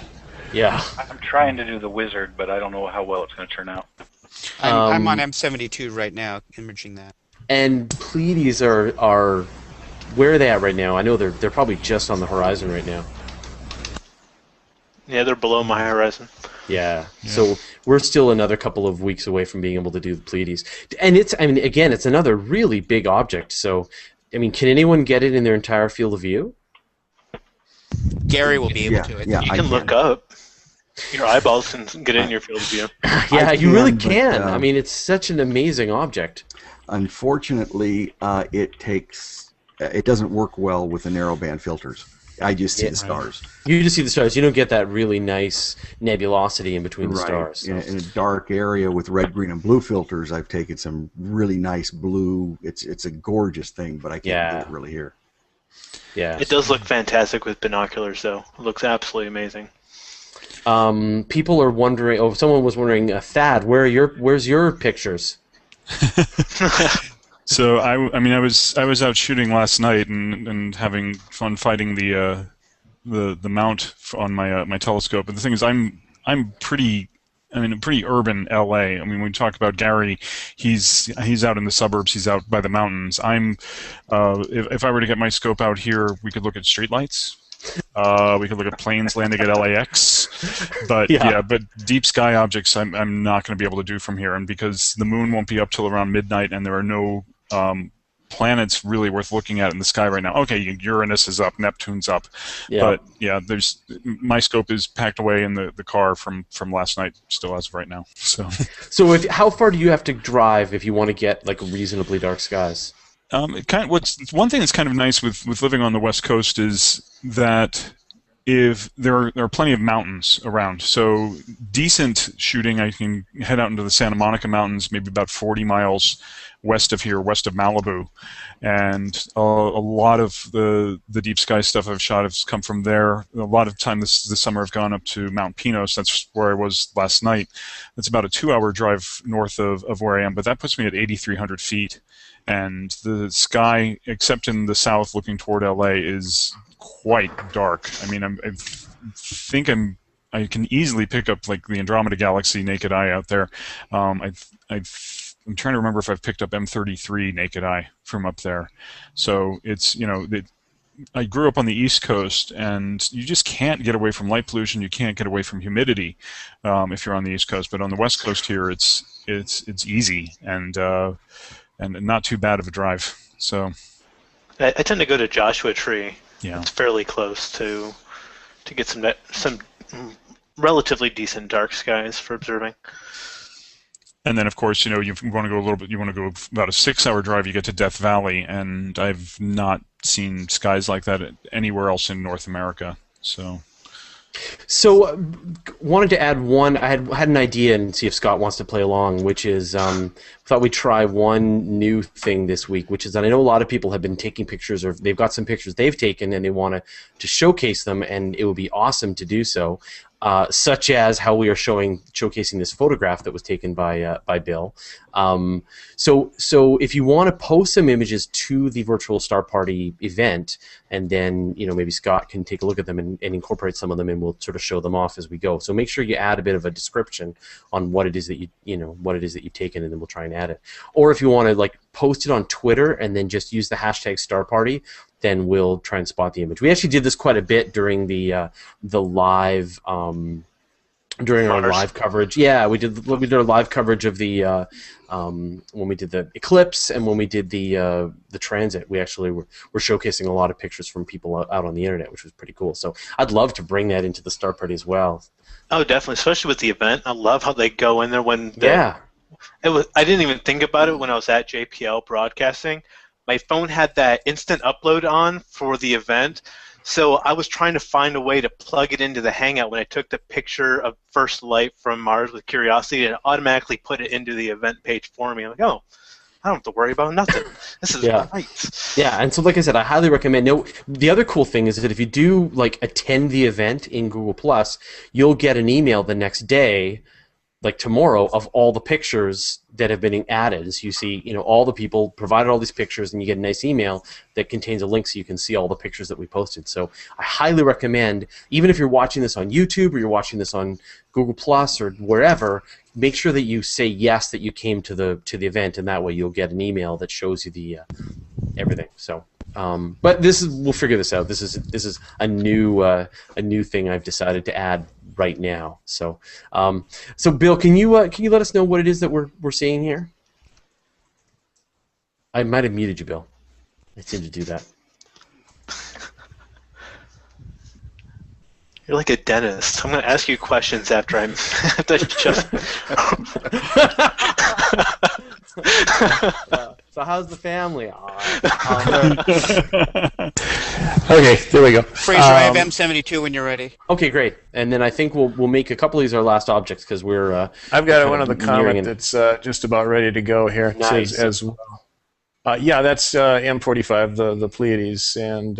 Yeah. I'm trying to do the wizard, but I don't know how well it's going to turn out. I'm on M72 right now, imaging that. And Pleiades are where are they at right now? I know they're probably just on the horizon right now. Yeah, they're below my horizon. Yeah. So we're still another couple of weeks away from being able to do the Pleiades. And it's another really big object. So, can anyone get it in their entire field of view? Gary will be able to. Yeah, you can look up. Your eyeballs can get in your field of view. Yeah, you really can. It's such an amazing object. Unfortunately, it doesn't work well with the narrowband filters. I just see the stars. You just see the stars. You don't get that really nice nebulosity in between the stars. So. In a dark area with red, green, and blue filters, I've taken some really nice blue. It's a gorgeous thing, but I can't get it really here. Yeah. It does look fantastic with binoculars, though. It looks absolutely amazing. People are wondering. Oh, someone was wondering, Thad, where's your pictures? So I was out shooting last night and having fun fighting the mount on my my telescope. And the thing is, I'm I'm pretty urban LA. I mean, when we talk about Gary, he's out in the suburbs. He's out by the mountains. If I were to get my scope out here, we could look at streetlights. We could look at planes landing at LAX, but but deep sky objects, I'm not going to be able to do from here, and because the moon won't be up till around midnight, and there are no planets really worth looking at in the sky right now. Okay, Uranus is up, Neptune's up, but my scope is packed away in the car from last night, still as of right now. So, how far do you have to drive if you want to get like reasonably dark skies? One thing that's kind of nice with living on the West Coast is that if there are plenty of mountains around, so decent shooting, I can head out into the Santa Monica Mountains, maybe about 40 miles west of here, west of Malibu, and a lot of the deep sky stuff I've shot has come from there. A lot of time this summer I've gone up to Mount Pinos. That's where I was last night. That's about a 2-hour drive north of where I am, but that puts me at 8,300 feet. And the sky, except in the south looking toward LA, is quite dark. I mean, I can easily pick up like the Andromeda Galaxy naked eye out there. I'm trying to remember if I've picked up M33 naked eye from up there. So it's, I grew up on the East Coast, and you just can't get away from light pollution. You can't get away from humidity if you're on the East Coast. But on the West Coast here, it's easy and not too bad of a drive. So I tend to go to Joshua Tree. Yeah, it's fairly close to get some relatively decent dark skies for observing. And then, of course, you want to go a little bit. You want to go about a 6-hour drive. You get to Death Valley, and I've not seen skies like that anywhere else in North America. So wanted to add one. I had an idea and see if Scott wants to play along, which is thought we'd try one new thing this week, which is that I know a lot of people have been taking pictures, or they've got some pictures they've taken and they want to showcase them, and it would be awesome to do so. Such as how we are showcasing this photograph that was taken by Bill. So if you want to post some images to the Virtual Star Party event, and then maybe Scott can take a look at them and incorporate some of them, and we'll sort of show them off as we go. So make sure you add a bit of a description on what it is that what it is that you've taken, and then we'll try and add it. Or if you want to post it on Twitter and then just use the hashtag Star Party, then we'll try and spot the image. We actually did this quite a bit during the live during our live coverage. Yeah, we did our live coverage of the when we did the eclipse and when we did the transit. We actually were showcasing a lot of pictures from people out on the internet, which was pretty cool. So I'd love to bring that into the Star Party as well. Oh, definitely, especially with the event. I love how they go in there when I didn't even think about it when I was at JPL broadcasting. My phone had that instant upload on for the event, so I was trying to find a way to plug it into the Hangout when I took the picture of first light from Mars with Curiosity, and it automatically put it into the event page for me. I'm like, oh, I don't have to worry about nothing. This is great. Yeah, and so like I said, I highly recommend. Now, the other cool thing is that if you do attend the event in Google+, you'll get an email the next day, like tomorrow, of all the pictures that have been added. So you see, all the people provided all these pictures, and you get a nice email that contains a link so you can see all the pictures that we posted. So I highly recommend, even if you're watching this on YouTube or you're watching this on Google Plus or wherever, make sure that you say yes that you came to the event, and that way you'll get an email that shows you the everything. So. But we'll figure this out. This is a new thing I've decided to add right now. So Bill, can you let us know what it is that we're seeing here? I might have muted you, Bill. I seem to do that. You're like a dentist. I'm going to ask you questions after I'm just. So how's the family? Okay, there we go. Fraser, I have M72 when you're ready. Okay, great. And then I think we'll make a couple of these our last objects because we're. I've got one of the Comet that's just about ready to go here. Nice. As yeah, that's M45, the Pleiades, and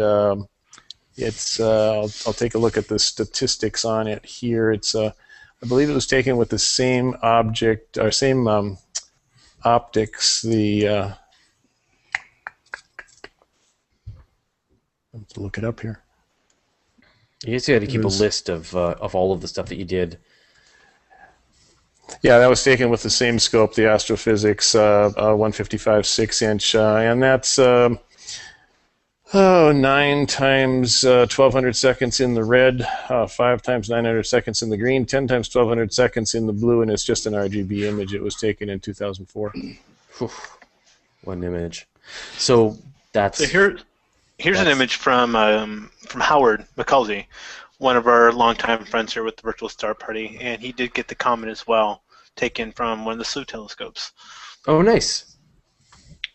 it's. I'll take a look at the statistics on it here. It's. I believe it was taken with the same object or same optics. The. I have to look it up here. You just got to keep a list of all of the stuff that you did. Yeah, that was taken with the same scope, the Astrophysics 155 6-inch, and that's 9 times 1200 seconds in the red, 5 times 900 seconds in the green, 10 times 1200 seconds in the blue, and it's just an RGB image. It was taken in 2004. One image. So that's... So here's an image from Howard McCulsey, one of our longtime friends here with the Virtual Star Party, and he did get the Comet as well, taken from one of the SLU telescopes. Oh, nice.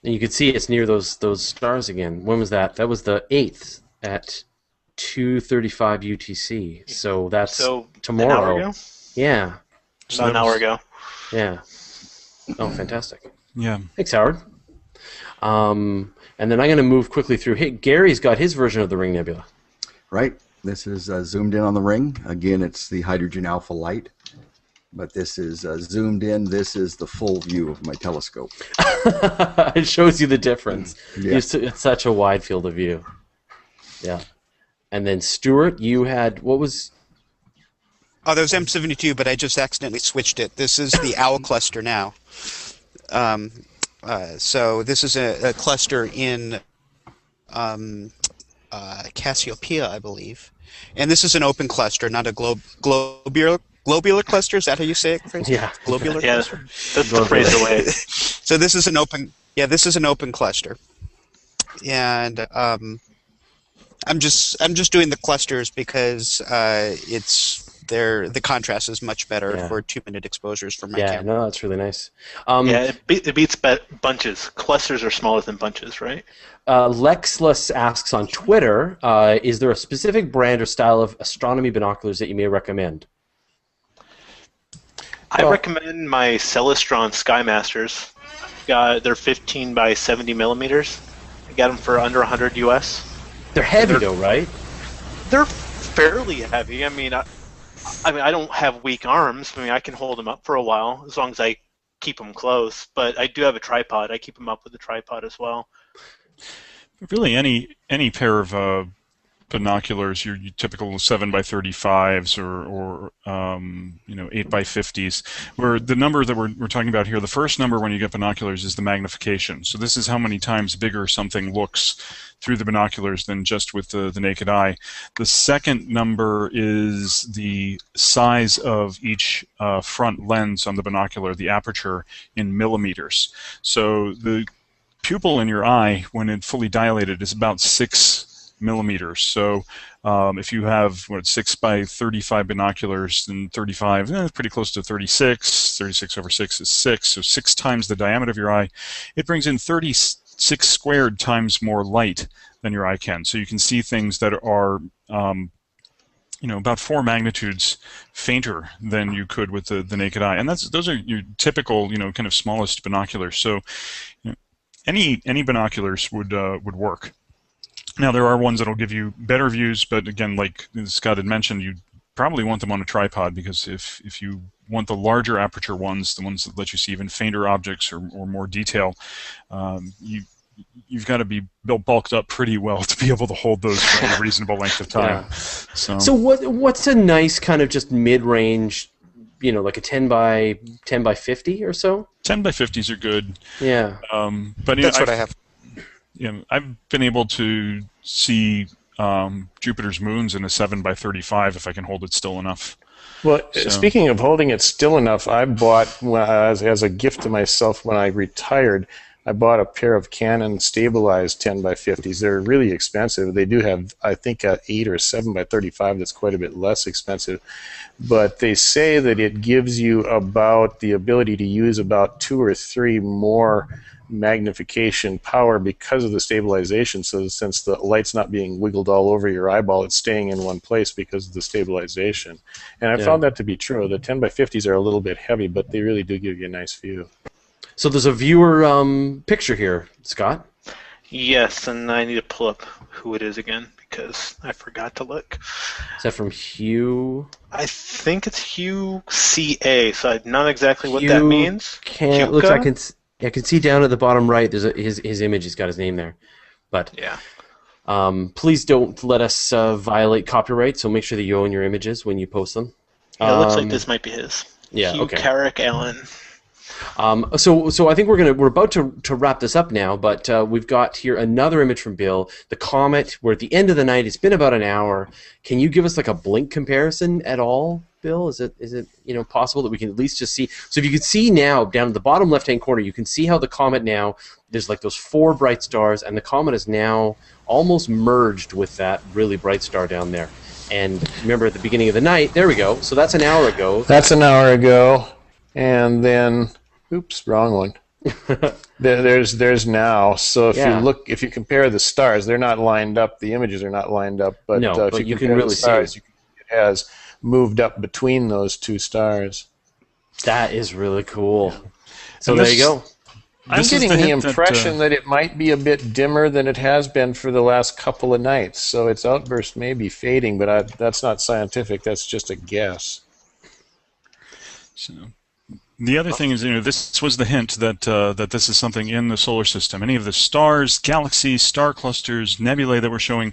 And you can see it's near those stars again. When was that? That was the 8th at 2:35 UTC. So that's tomorrow. An hour ago? Yeah. So about an hour ago. Yeah. Oh, fantastic. Yeah. Thanks, Howard. And then I'm going to move quickly through. Hey, Gary's got his version of the Ring Nebula. Right. This is zoomed in on the ring. Again, it's the hydrogen alpha light. But this is zoomed in. This is the full view of my telescope. It shows you the difference. Yeah. It's such a wide field of view. Yeah. And then Stuart, you had, what was... Oh, that was M72, but I just accidentally switched it. This is the OWL cluster now. So this is a cluster in Cassiopeia, I believe. And this is an open cluster, not a globular cluster. Is that how you say it, Fraser? Yeah. Globular Yeah, cluster? that's the Fraser way. So this is an open... Yeah, this is an open cluster. And I'm just doing the clusters because the contrast is much better for 2-minute exposures for my camera. Yeah, no, that's really nice. It beats bunches. Clusters are smaller than bunches, right? Lexless asks on Twitter, is there a specific brand or style of astronomy binoculars that you may recommend? I recommend my Celestron Skymasters. They're 15 by 70 millimeters. I got them for under 100 US. They're heavy though, right? They're fairly heavy. I mean, I don't have weak arms. I mean, I can hold them up for a while as long as I keep them close. But I do have a tripod. I keep them up with a tripod as well. Really, any pair of binoculars, your typical 7 by 35s or 8 by 50s, where the number that we're talking about here, the first number when you get binoculars is the magnification. So this is how many times bigger something looks through the binoculars than just with the naked eye. The second number is the size of each front lens on the binocular, the aperture in millimeters. So the pupil in your eye, when it's fully dilated, is about 6 millimeters. So if you have 6 by 35 binoculars, then 35, pretty close to 36. 36 over 6 is 6, so 6 times the diameter of your eye. It brings in 36 squared times more light than your eye can. So you can see things that are about 4 magnitudes fainter than you could with the naked eye. And those are your typical, kind of smallest binoculars. So any binoculars would work. Now, there are ones that will give you better views, but again, like Scott had mentioned, you probably want them on a tripod, because if you want the larger aperture ones, the ones that let you see even fainter objects or more detail, you've got to be bulked up pretty well to be able to hold those for a reasonable length of time. Yeah. So what's a nice kind of just mid-range, like a 10 by 50 or so? 10 by 50s are good. Yeah. But that's what I have. I've been able to see Jupiter's moons in a 7 by 35 if I can hold it still enough. Well, speaking of holding it still enough, I bought, as a gift to myself when I retired, I bought a pair of Canon stabilized 10 by 50s. They're really expensive. They do have, I think, an 8 or 7 by 35 that's quite a bit less expensive. But they say that it gives you about the ability to use about 2 or 3 more magnification power because of the stabilization. So since the light's not being wiggled all over your eyeball, it's staying in one place because of the stabilization. And I found that to be true. The 10 by 50s are a little bit heavy, but they really do give you a nice view. So there's a viewer picture here, Scott. Yes, and I need to pull up who it is again because I forgot to look. Is that from Hugh? I think it's Hugh CA, so I'm not exactly what that means. Looks like I can see down at the bottom right. There's his image. He's got his name there, but please don't let us violate copyright. So make sure that you own your images when you post them. Yeah, it looks like this might be his. Yeah. Hugh Okay. Carrick Allen. So I think we're about to wrap this up now, but we've got here another image from Bill. The comet. We're at the end of the night. It's been about an hour. Can you give us like a blink comparison at all, Bill? Is it possible that we can at least just see? So if you can see now down at the bottom left-hand corner, you can see how the comet now. There's like those 4 bright stars, and the comet is now almost merged with that really bright star down there. And remember at the beginning of the night, there we go. So that's an hour ago. That's an hour ago. And then, oops, wrong one. there's now. So if you compare the stars, they're not lined up. The images are not lined up. But if you can really see it has moved up between those 2 stars. That is really cool. So there you go. I'm getting the impression that it might be a bit dimmer than it has been for the last couple of nights. So its outburst may be fading, but that's not scientific. That's just a guess. So, the other thing is, this was the hint that that this is something in the solar system. Any of the stars, galaxies, star clusters, nebulae that we're showing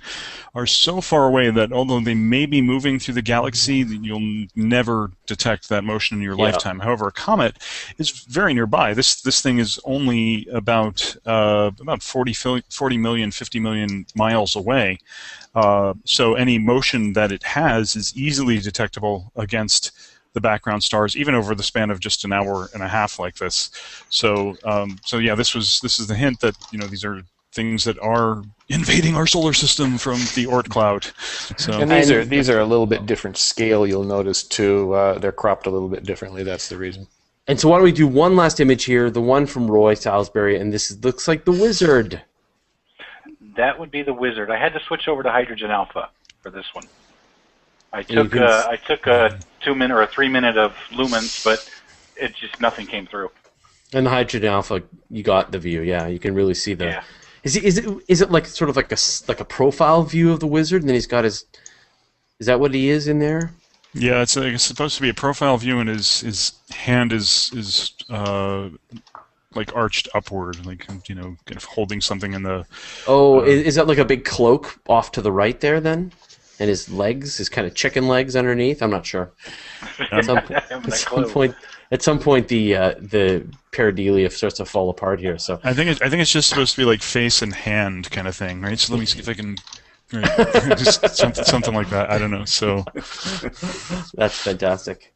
are so far away that although they may be moving through the galaxy, you'll never detect that motion in your lifetime. However, a comet is very nearby. This thing is only about 40 million, 50 million miles away. So any motion that it has is easily detectable against the background stars, even over the span of just an hour and a half like this. So yeah, this is the hint that these are things that are invading our solar system from the Oort cloud. So, and these are a little bit different scale. You'll notice too. They're cropped a little bit differently. That's the reason. And so why don't we do one last image here, the one from Roy Salisbury, and this looks like the wizard. That would be the wizard. I had to switch over to hydrogen alpha for this one. I took a 2-minute or a 3-minute of lumens, but it just nothing came through. And the hydrogen alpha, you got the view. Yeah, you can really see the. Yeah. Is it like sort of like a profile view of the wizard, and then he's got his? Is that what he is in there? Yeah, it's supposed to be a profile view, and his hand is like arched upward, like kind of holding something in the. Oh, is that like a big cloak off to the right there then? And his legs, his kind of chicken legs underneath. I'm not sure. At some point, the pareidolia starts to fall apart here. So I think it's just supposed to be like face and hand kind of thing, right? So let me see if I can. Right, just something like that. I don't know. So that's fantastic.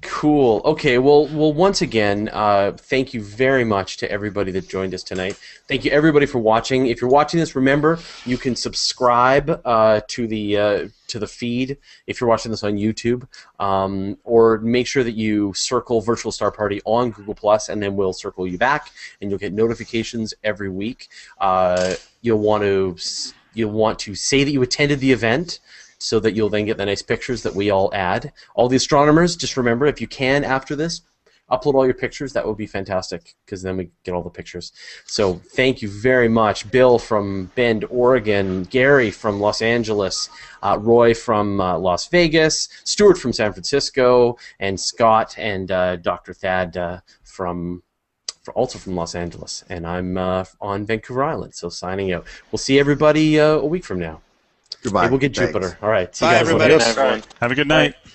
Cool. Okay. Well. Once again, thank you very much to everybody that joined us tonight. Thank you, everybody, for watching. If you're watching this, remember you can subscribe to the feed if you're watching this on YouTube, or make sure that you circle Virtual Star Party on Google+, and then we'll circle you back, and you'll get notifications every week. You'll want to say that you attended the event, so that you'll then get the nice pictures that we all add. All the astronomers, just remember, if you can, after this, upload all your pictures. That would be fantastic, because then we get all the pictures. So thank you very much. Bill from Bend, Oregon, Gary from Los Angeles, Roy from Las Vegas, Stuart from San Francisco, and Scott and Dr. Thad also from Los Angeles. And I'm on Vancouver Island, so signing out. We'll see everybody a week from now. Goodbye. Maybe we'll get Jupiter. All right. See Bye, you guys everybody. later. Have a good night. Bye.